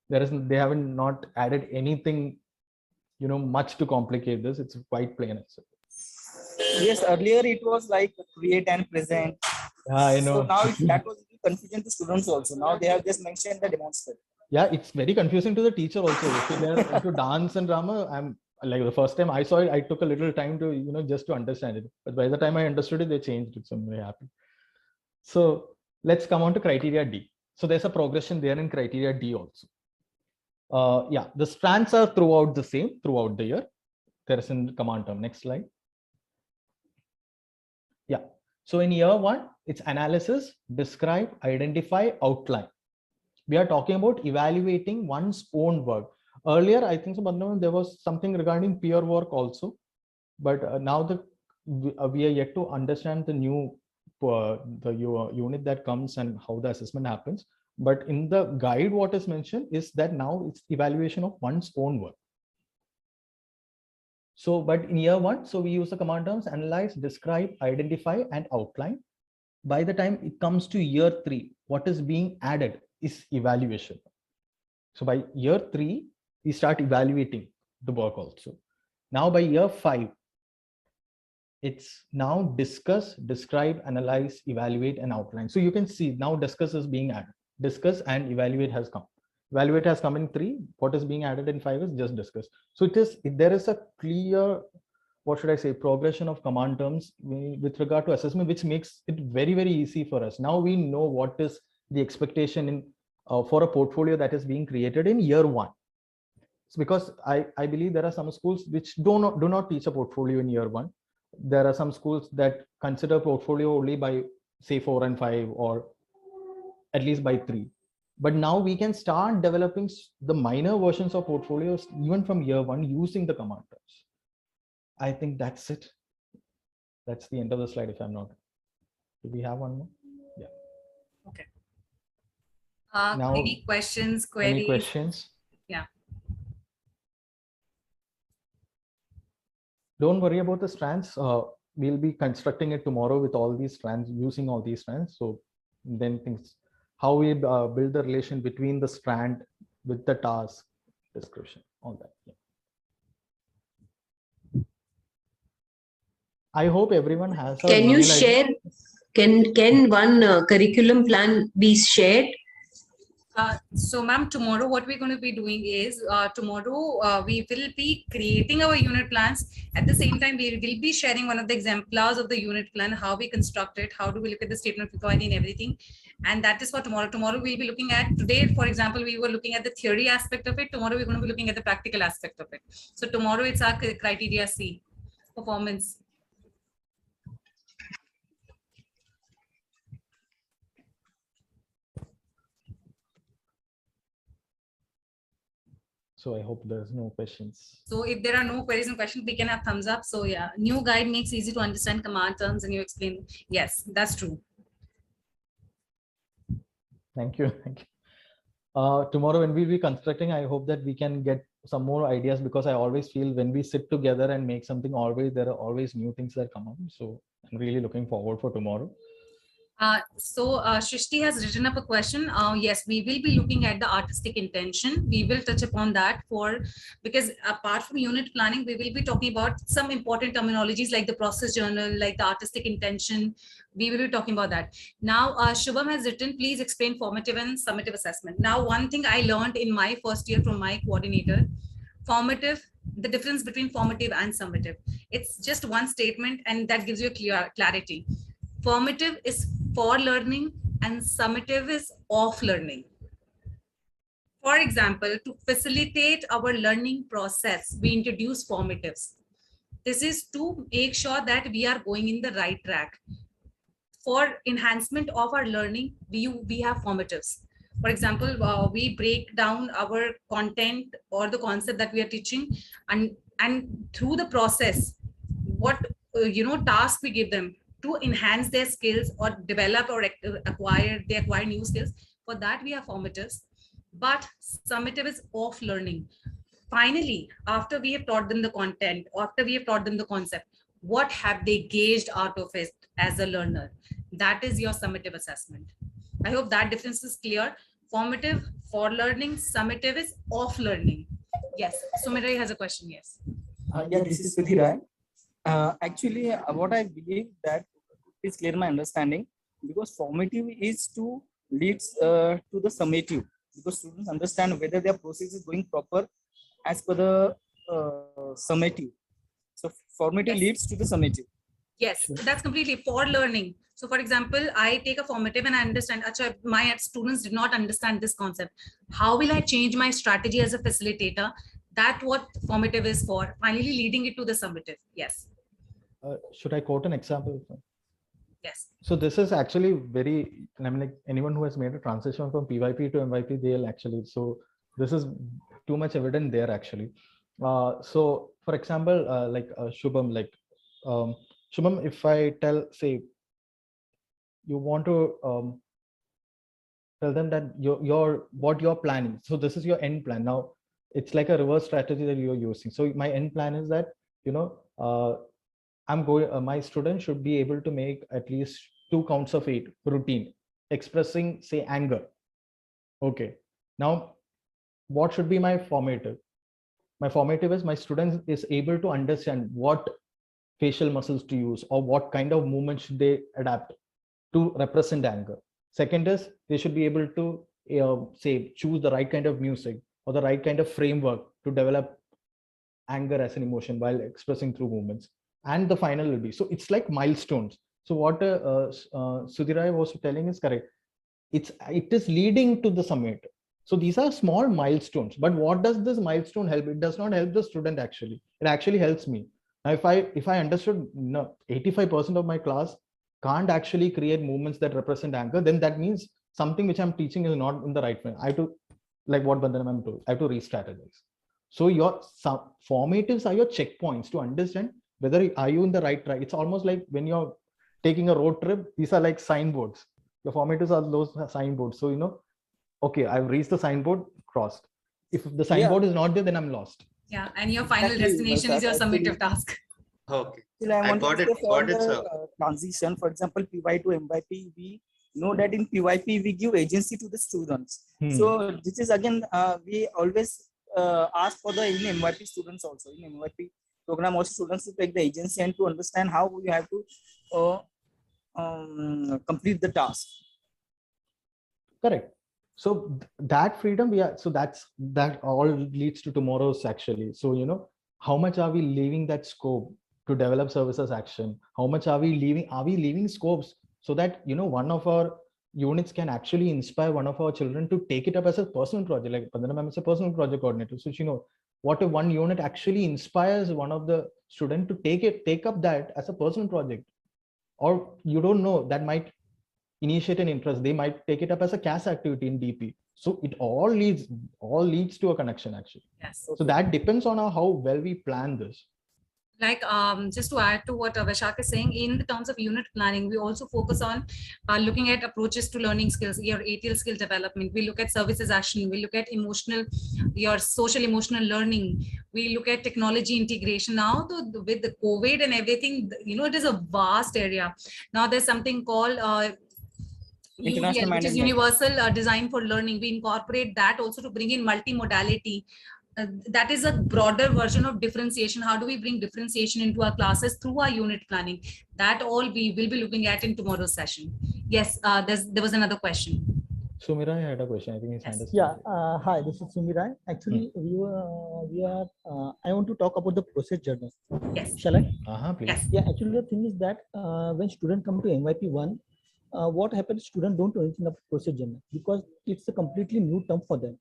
[SPEAKER 3] They haven't not added anything, much to complicate this. It's quite plain.
[SPEAKER 6] Yes, earlier it was like create and present.
[SPEAKER 3] Yeah, I know.
[SPEAKER 6] So now that was confusion to students also. Now they have just mentioned the demonstrate.
[SPEAKER 3] Yeah, it's very confusing to the teacher also. If they're into dance and drama, I'm like the first time I saw it, I took a little time to, just to understand it. But by the time I understood it, they changed it. So I'm very happy. So let's come on to criteria D. So there's a progression there in criteria D also. Yeah, the strands are throughout the same throughout the year. There is in command term. Next slide. Yeah. So in year 1, it's analysis, describe, identify, outline. We are talking about evaluating one's own work. Earlier, I think so, there was something regarding peer work also, but now we are yet to understand the new unit that comes and how the assessment happens. But in the guide, what is mentioned is that now it's evaluation of one's own work. So, but in year 1, so we use the command terms analyze, describe, identify, and outline. By the time it comes to year 3, what is being added is evaluation. So by year 3, we start evaluating the work also. Now by year 5, it's now discuss, describe, analyze, evaluate, and outline. So you can see now discuss is being added. Discuss and evaluate has come. Evaluate has come in 3. What is being added in 5 is just discuss. So there is a clear, what should I say, progression of command terms with regard to assessment, which makes it very, very easy for us. Now we know what is the expectation in for a portfolio that is being created in year 1. So because I believe there are some schools which do not teach a portfolio in year 1. There are some schools that consider portfolio only by say 4 and 5 or at least by 3. But now we can start developing the minor versions of portfolios even from year 1 using the command terms. I think that's it. That's the end of the slide if I'm not. Do we have one more? Yeah.
[SPEAKER 2] Okay.
[SPEAKER 3] Now,
[SPEAKER 2] any questions, queries?
[SPEAKER 3] Any questions?
[SPEAKER 2] Yeah.
[SPEAKER 3] Don't worry about the strands. We'll be constructing it tomorrow with all these strands, using all these strands. So then things, how we build the relation between the strand with the task description, all that. Yeah. I hope everyone has a
[SPEAKER 7] Can you
[SPEAKER 3] mail ID.
[SPEAKER 7] share? Can one curriculum plan be shared?
[SPEAKER 2] So ma'am, tomorrow what we're going to be doing is, tomorrow we will be creating our unit plans. At the same time, we will be sharing one of the exemplars of the unit plan, how we construct it, how do we look at the statement of inquiry and everything. And that is for tomorrow. Tomorrow we'll be looking at, today, for example, we were looking at the theory aspect of it. Tomorrow we're going to be looking at the practical aspect of it. So tomorrow it's our criteria C, performance.
[SPEAKER 3] So I hope there's no questions.
[SPEAKER 2] So if there are no queries and questions, we can have thumbs up. So yeah, new guide makes easy to understand command terms and you explain. Yes, that's true.
[SPEAKER 3] Thank you. Thank you. Tomorrow when we'll be constructing, I hope that we can get some more ideas, because I always feel when we sit together and make something, always there are always new things that come up. So I'm really looking forward for tomorrow.
[SPEAKER 2] Shrishti has written up a question. Yes, we will be looking at the artistic intention. We will touch upon that because apart from unit planning, we will be talking about some important terminologies like the process journal, like the artistic intention. We will be talking about that. Now, Shubham has written, please explain formative and summative assessment. Now, one thing I learned in my first year from my coordinator, formative, the difference between formative and summative. It's just one statement and that gives you a clarity. Formative is for learning and summative is of learning. For example, to facilitate our learning process, we introduce formatives. This is to make sure that we are going in the right track. For enhancement of our learning, we have formatives. For example, we break down our content or the concept that we are teaching, and through the process, what task we give them to enhance their skills or develop or acquire new skills. For that, we have formatives, but summative is of learning. Finally, after we have taught them the content, after we have taught them the concept, what have they gauged out of it as a learner? That is your summative assessment. I hope that difference is clear. Formative, for learning, summative is of learning. Yes, Sumirai has a question, yes.
[SPEAKER 8] Yeah, this is Sudhirai. Actually, what I believe that is clear my understanding, because formative is to leads to the summative, because students understand whether their process is going proper as per the summative. So formative leads to the summative.
[SPEAKER 2] Yes, that's completely for learning. So for example, I take a formative and I understand, achha, my students did not understand this concept. How will I change my strategy as a facilitator? That's what formative is for, finally leading it to the summative. Yes.
[SPEAKER 3] Should I quote an example?
[SPEAKER 2] Yes.
[SPEAKER 3] So this is actually very, I mean, like anyone who has made a transition from PYP to MYP, they'll actually, so this is too much evident there actually. So for example, Shubham, Shubham, if I say, you want to tell them that what you're planning. So this is your end plan. Now it's like a reverse strategy that you're using. So my end plan is that, I'm going, my student should be able to make at least 2 counts of 8 routine, expressing say anger. Okay. Now, what should be my formative? My formative is my student is able to understand what facial muscles to use or what kind of movement should they adapt to represent anger. Second is they should be able to say choose the right kind of music or the right kind of framework to develop anger as an emotion while expressing through movements. And the final will be, so it's like milestones. So what Sudhirai was telling is correct. It is leading to the summit. So these are small milestones, but what does this milestone help? It does not help the student actually. It actually helps me. Now, if I understood 85% of my class can't actually create movements that represent anger, then that means something which I'm teaching is not in the right way. I have to, like what Bandana ma'am told, I have to re-strategize. So your formatives are your checkpoints to understand whether are you in the right track. It's almost like when you're taking a road trip, these are like signboards. The formatives are those signboards. So, okay, I've reached the signboard, crossed. If the signboard is not there, then I'm lost.
[SPEAKER 2] Yeah, and your final destination is your summative task.
[SPEAKER 9] Okay.
[SPEAKER 8] I
[SPEAKER 9] got it, sir.
[SPEAKER 8] Transition, for example, PY to MYP, we know that in PYP, we give agency to the students. So this is again, we always ask for the in MYP students also. In MYP, program also students to take the agency and to understand how you have to complete the task.
[SPEAKER 3] Correct. So that freedom we are, so that all leads to tomorrow's actually. So how much are we leaving that scope to develop services action? How much are we leaving scopes so that one of our units can actually inspire one of our children to take it up as a personal project? Like Vandana ma'am is a personal project coordinator, so what if one unit actually inspires one of the student to take up that as a personal project? Or you don't know, that might initiate an interest, they might take it up as a CAS activity in DP. So it all leads to a connection actually.
[SPEAKER 2] Yes.
[SPEAKER 3] So that depends on how well we plan this.
[SPEAKER 2] Like just to add to what Vaishak is saying, in the terms of unit planning, we also focus on looking at approaches to learning skills, your ATL skill development. We look at services action. We look at your social emotional learning. We look at technology integration. Now with the COVID and everything, it is a vast area. Now there's something called UDL, which is Universal Design for Learning. We incorporate that also to bring in multimodality. That is a broader version of differentiation. How do we bring differentiation into our classes through our unit planning? That all we will be looking at in tomorrow's session. Yes, there was another question.
[SPEAKER 3] Sumira had a question. I think it's
[SPEAKER 2] Yes.
[SPEAKER 6] Yeah. Hi, this is Sumira. Actually, I want to talk about the process journal.
[SPEAKER 2] Yes.
[SPEAKER 6] Shall I?
[SPEAKER 3] Please.
[SPEAKER 2] Yes.
[SPEAKER 6] Yeah. Actually, the thing is that when students come to MYP 1, what happens? Students don't know anything about process journal because it's a completely new term for them.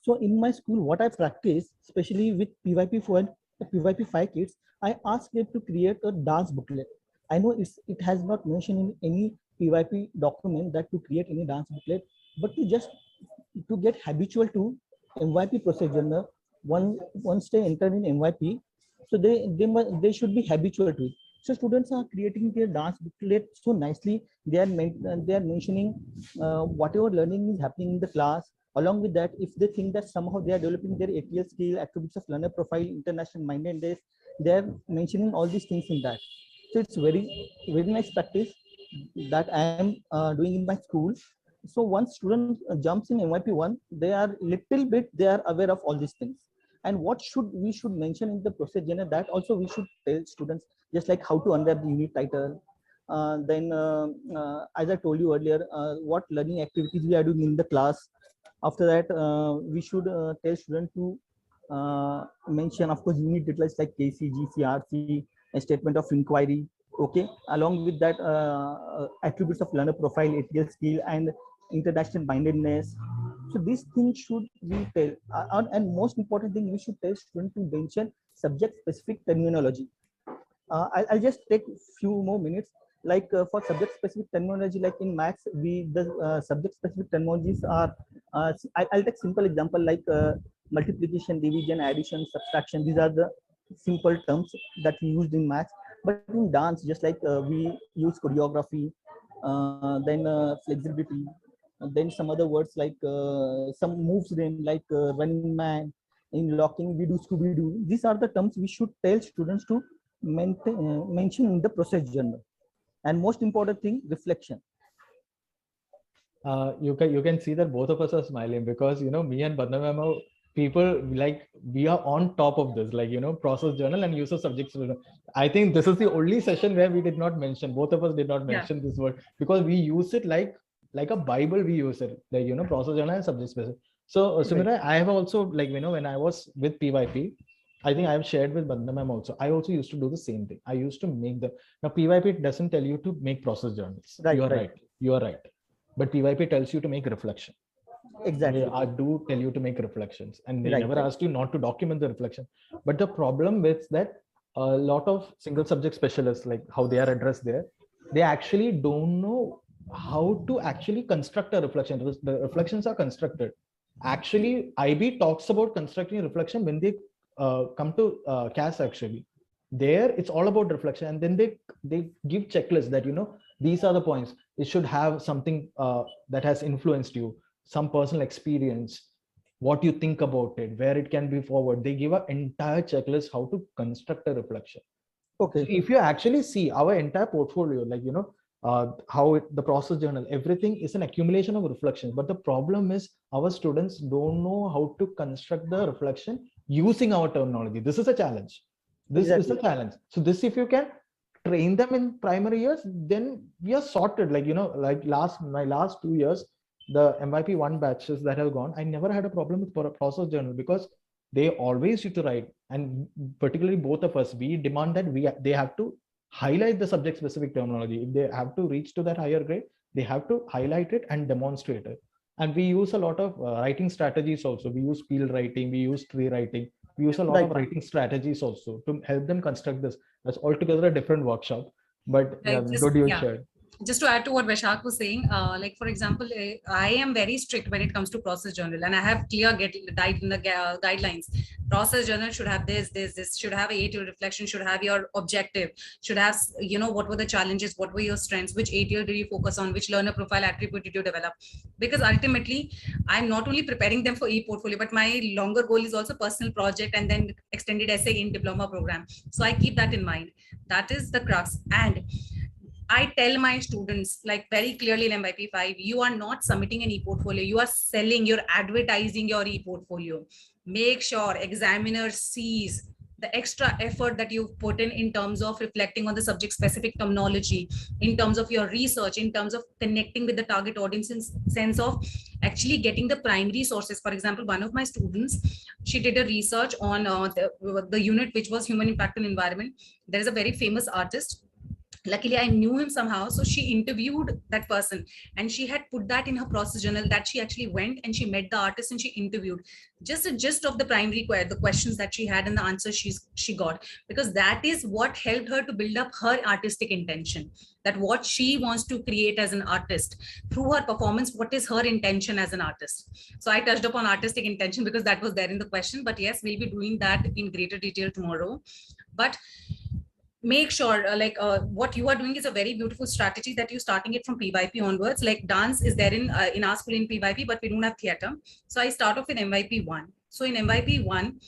[SPEAKER 6] So in my school, what I practice, especially with PYP4 and PYP5 kids, I ask them to create a dance booklet. I know it has not mentioned in any PYP document that to create any dance booklet, but to get habitual to MYP procedure. Once they enter in MYP, so they should be habitual to it. So students are creating their dance booklet so nicely. They are mentioning whatever learning is happening in the class. Along with that, if they think that somehow they are developing their ATL skill, attributes of learner profile, international mindedness, they are mentioning all these things in that. So it's very nice practice that I am doing in my school. So once student jumps in MYP 1, they are aware of all these things. And what we should mention in the process journal, that also we should tell students, just like how to unwrap the unit title. Then as I told you earlier, what learning activities we are doing in the class. After that, we should tell students to mention, of course, unit details like KC, GC, RC, a statement of inquiry. Okay, along with that, attributes of learner profile, ATL skill, and international mindedness. So these things should be tell. And most important thing, we should tell students to mention subject-specific terminology. I'll just take few more minutes. Like for subject-specific terminology, like in maths, the subject-specific terminologies are. I'll take simple example like multiplication, division, addition, subtraction. These are the simple terms that we used in maths. But in dance, just like we use choreography, then flexibility, then some other words like some moves name like running man. In locking, we do Scooby Doo. These are the terms we should tell students to mention in the process journal. And most important thing, reflection.
[SPEAKER 3] You can see that both of us are smiling because me and Bandha ma'am are people, like we are on top of this, like process journal and use of subjects. I think this is the only session where we did not mention, both of us did not mention this word, because we use it like a Bible. We use it like process journal and subject specific. So Sumira, I have also, like when I was with PYP, I think I have shared with Bandha ma'am also. I also used to do the same thing. I used to make now PYP doesn't tell you to make process journals.
[SPEAKER 6] Right,
[SPEAKER 3] you are right. But PYP tells you to make reflection.
[SPEAKER 6] Exactly.
[SPEAKER 3] I do tell you to make reflections, and they never ask you not to document the reflection. But the problem with that, a lot of single subject specialists, like how they are addressed there, they actually don't know how to actually construct a reflection. The reflections are constructed. Actually, IB talks about constructing a reflection when they come to CAS. Actually, there it's all about reflection, and then they give checklists that these are the points. It should have something that has influenced you, some personal experience, what you think about it, where it can be forward. They give an entire checklist how to construct a reflection.
[SPEAKER 6] Okay.
[SPEAKER 3] So if you actually see our entire portfolio, like how the process journal, everything is an accumulation of reflections. But the problem is our students don't know how to construct the reflection using our terminology. This is a challenge. This is the
[SPEAKER 6] Exactly.
[SPEAKER 3] challenge. So this, if you can train them in primary years, then we are sorted. Like, you know, like my last 2 years, the MYP1 batches that have gone, I never had a problem with process journal, because they always used to write. And particularly both of us, we demand that they have to highlight the subject specific terminology. If they have to reach to that higher grade, they have to highlight it and demonstrate it. And we use a lot of writing strategies also. We use field writing, we use tree writing, we use a lot
[SPEAKER 6] Right.
[SPEAKER 3] of writing strategies also to help them construct this. That's altogether a different workshop, but yeah, good you shared.
[SPEAKER 2] Just to add to what Vaishak was saying, like for example, I am very strict when it comes to process journal, and I have clear guidelines. Process journal should have this should have a 8-year reflection, should have your objective, should have, you know, what were the challenges, what were your strengths, which 8-year did you focus on, which learner profile attribute did you develop? Because ultimately, I'm not only preparing them for e-portfolio, but my longer goal is also personal project and then extended essay in diploma program. So I keep that in mind. That is the crux. And I tell my students, like very clearly in MYP5, you are not submitting an e-portfolio, you are selling, you're advertising your e-portfolio. Make sure examiner sees the extra effort that you've put in terms of reflecting on the subject specific terminology, in terms of your research, in terms of connecting with the target audience, in sense of actually getting the primary sources. For example, one of my students, she did a research on the unit which was human impact and environment. There is a very famous artist. Luckily, I knew him somehow. So she interviewed that person, and she had put that in her process journal, that she actually went and she met the artist and she interviewed. Just a gist of the primary the questions that she had and the answers she got, because that is what helped her to build up her artistic intention, that what she wants to create as an artist through her performance, what is her intention as an artist. So I touched upon artistic intention because that was there in the question, but yes, we'll be doing that in greater detail tomorrow. But make sure what you are doing is a very beautiful strategy, that you're starting it from PYP onwards. Like dance is there in our school in PYP, but we don't have theater. So I start off with MYP1. So in MYP1,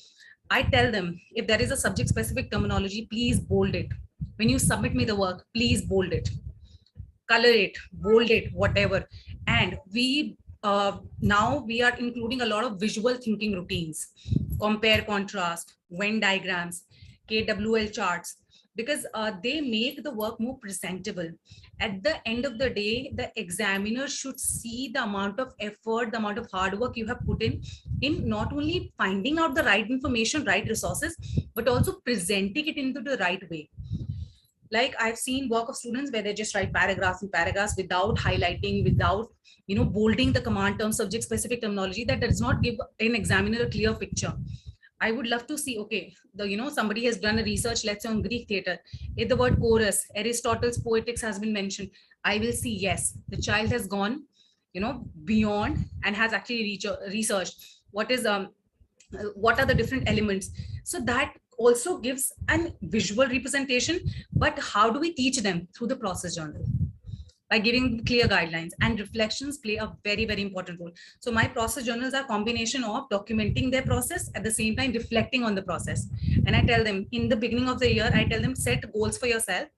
[SPEAKER 2] I tell them, if there is a subject specific terminology, please bold it. When you submit me the work, please bold it, color it, bold it, whatever. And we now we are including a lot of visual thinking routines, compare, contrast, Venn diagrams, KWL charts, because they make the work more presentable. At the end of the day, the examiner should see the amount of effort, the amount of hard work you have put in not only finding out the right information, right resources, but also presenting it into the right way. Like I've seen work of students where they just write paragraphs and paragraphs without highlighting, without, you know, bolding the command term, subject specific terminology. That does not give an examiner a clear picture. I would love to see, okay, somebody has done a research, let's say on Greek theater. If the word chorus, Aristotle's Poetics has been mentioned, I will see, yes, the child has gone, beyond and has actually researched what are the different elements. So that also gives an visual representation. But how do we teach them? Through the process journal, by giving clear guidelines, and reflections play a very, very important role. So my process journals are a combination of documenting their process, at the same time reflecting on the process. And I tell them in the beginning of the year, I tell them, set goals for yourself,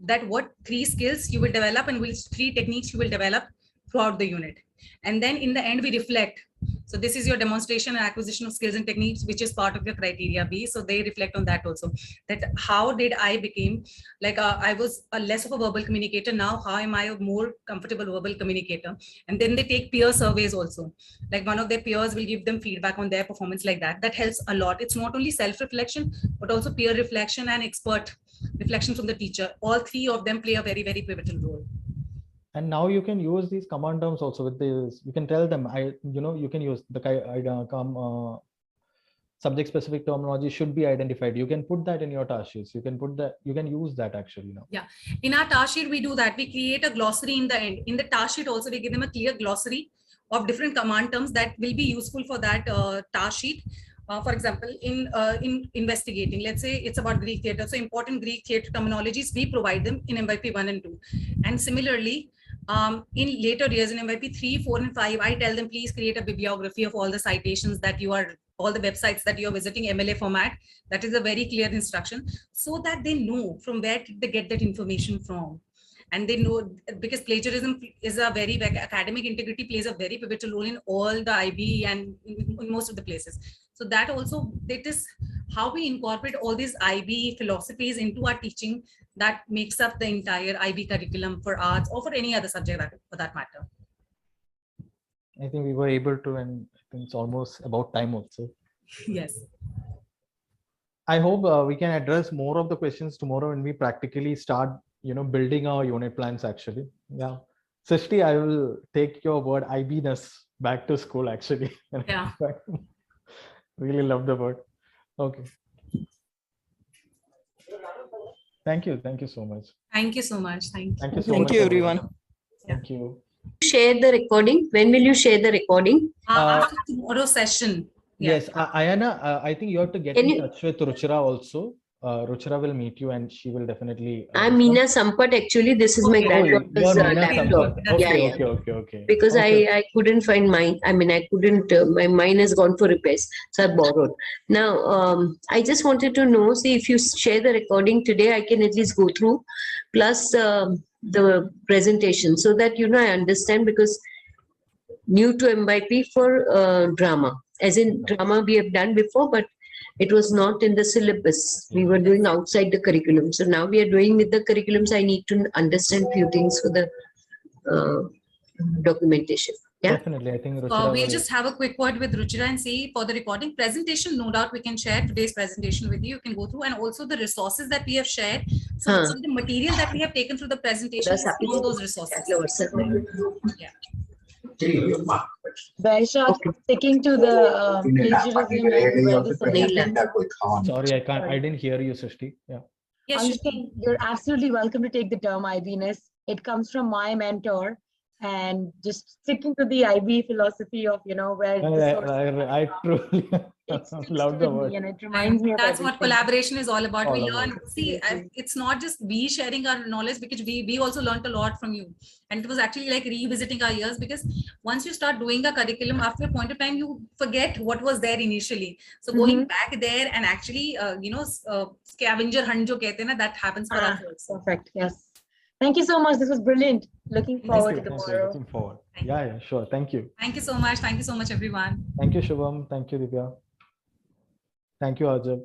[SPEAKER 2] that what 3 skills you will develop and which 3 techniques you will develop throughout the unit. And then in the end, we reflect. So this is your demonstration and acquisition of skills and techniques, which is part of your criteria B. So they reflect on that also, that how did I became, I was a less of a verbal communicator. Now, how am I a more comfortable verbal communicator? And then they take peer surveys also. Like one of their peers will give them feedback on their performance like that. That helps a lot. It's not only self-reflection, but also peer reflection and expert reflection from the teacher. All 3 of them play a very, very pivotal role.
[SPEAKER 3] And now you can use these command terms also with this. You can tell them, you can use the subject specific terminology should be identified. You can put that in your task sheets. You can use that actually now.
[SPEAKER 2] Yeah. In our task sheet, we do that. We create a glossary in the end. In the task sheet also, we give them a clear glossary of different command terms that will be useful for that task sheet. For example, in investigating, let's say it's about Greek theater. So important Greek theater terminologies, we provide them in MYP 1 and 2. And similarly, in later years in MYP 3, 4, and 5, I tell them, please create a bibliography of all the citations that all the websites that you're visiting, MLA format. That is a very clear instruction, so that they know from where they get that information from. And they know, because plagiarism is a very, academic integrity plays a very pivotal role in all the IB and in most of the places. So that also, it is how we incorporate all these IB philosophies into our teaching that makes up the entire IB curriculum for arts or for any other subject for that matter.
[SPEAKER 3] I think we were able to, and I think it's almost about time also.
[SPEAKER 2] Yes.
[SPEAKER 3] I hope we can address more of the questions tomorrow when we practically start, building our unit plans actually. Yeah. Srishti, I will take your word IB-ness back to school actually.
[SPEAKER 2] Yeah.
[SPEAKER 3] Really love the word. Okay. Thank you. Thank you so much.
[SPEAKER 2] Thank you so much. Thank you.
[SPEAKER 3] Thank you so
[SPEAKER 8] Thank
[SPEAKER 3] much.
[SPEAKER 8] you, everyone.
[SPEAKER 3] Thank you.
[SPEAKER 7] Share the recording. When will you share the recording?
[SPEAKER 2] After tomorrow's session. Yeah.
[SPEAKER 3] Yes, Ayana, I think you have to get
[SPEAKER 7] Can
[SPEAKER 3] in
[SPEAKER 7] you-
[SPEAKER 3] touch with Ruchira also. Ruchira will meet you and she will definitely.
[SPEAKER 7] I'm Meena Sampat. Actually, this is my
[SPEAKER 2] Okay.
[SPEAKER 7] granddaughter's
[SPEAKER 3] You're Meena
[SPEAKER 7] laptop.
[SPEAKER 3] Sampat.
[SPEAKER 2] That's
[SPEAKER 7] Yeah,
[SPEAKER 3] Okay,
[SPEAKER 7] yeah.
[SPEAKER 3] okay.
[SPEAKER 7] Because
[SPEAKER 3] Okay.
[SPEAKER 7] I couldn't find mine. I mean, I couldn't, mine has gone for repairs. So I borrowed. Now, I just wanted to know, see if you share the recording today, I can at least go through, plus the presentation so that, I understand, because new to MYP for drama. As in drama we have done before, but it was not in the syllabus. We were doing outside the curriculum. So now we are doing with the curriculums. I need to understand few things for the documentation. Yeah.
[SPEAKER 3] Definitely. I think Ruchira
[SPEAKER 2] We'll
[SPEAKER 3] will.
[SPEAKER 2] just have a quick word with Ruchira and see for the recording presentation. No doubt we can share today's presentation with you. You can go through, and also the resources that we have shared. So some of the material that we have taken through the presentation is from those resources. Yeah.
[SPEAKER 10] Vaishak, sticking to the plagiarism and where the subject.
[SPEAKER 3] Sorry, I didn't hear you, Srishti. Yeah.
[SPEAKER 2] Yes,
[SPEAKER 10] I'm
[SPEAKER 2] Shruti.
[SPEAKER 10] saying you're absolutely welcome to take the term IB-ness. It comes from my mentor, and just sticking to the IB philosophy of, where the source
[SPEAKER 3] I truly
[SPEAKER 10] it sticks
[SPEAKER 3] love
[SPEAKER 10] with
[SPEAKER 3] the
[SPEAKER 10] me,
[SPEAKER 3] word.
[SPEAKER 10] and it reminds me of
[SPEAKER 2] That's what
[SPEAKER 10] everything.
[SPEAKER 2] collaboration is all about.
[SPEAKER 3] All
[SPEAKER 2] We
[SPEAKER 3] about.
[SPEAKER 2] learn. See, it's not just we sharing our knowledge, because we also learned a lot from you, and it was actually like revisiting our years, because once you start doing a curriculum, after a point of time you forget what was there initially. So going back there and actually scavenger hunt jo kehte na, that happens for us also.
[SPEAKER 10] Perfect. Yes. Thank you so much. This was brilliant. Looking forward to
[SPEAKER 3] Thank you.
[SPEAKER 10] tomorrow.
[SPEAKER 3] Looking forward. Yeah, sure. Thank you.
[SPEAKER 2] Thank you so much. Thank you so much, everyone.
[SPEAKER 3] Thank you, Shubham. Thank you, Divya. Thank you, Ajab.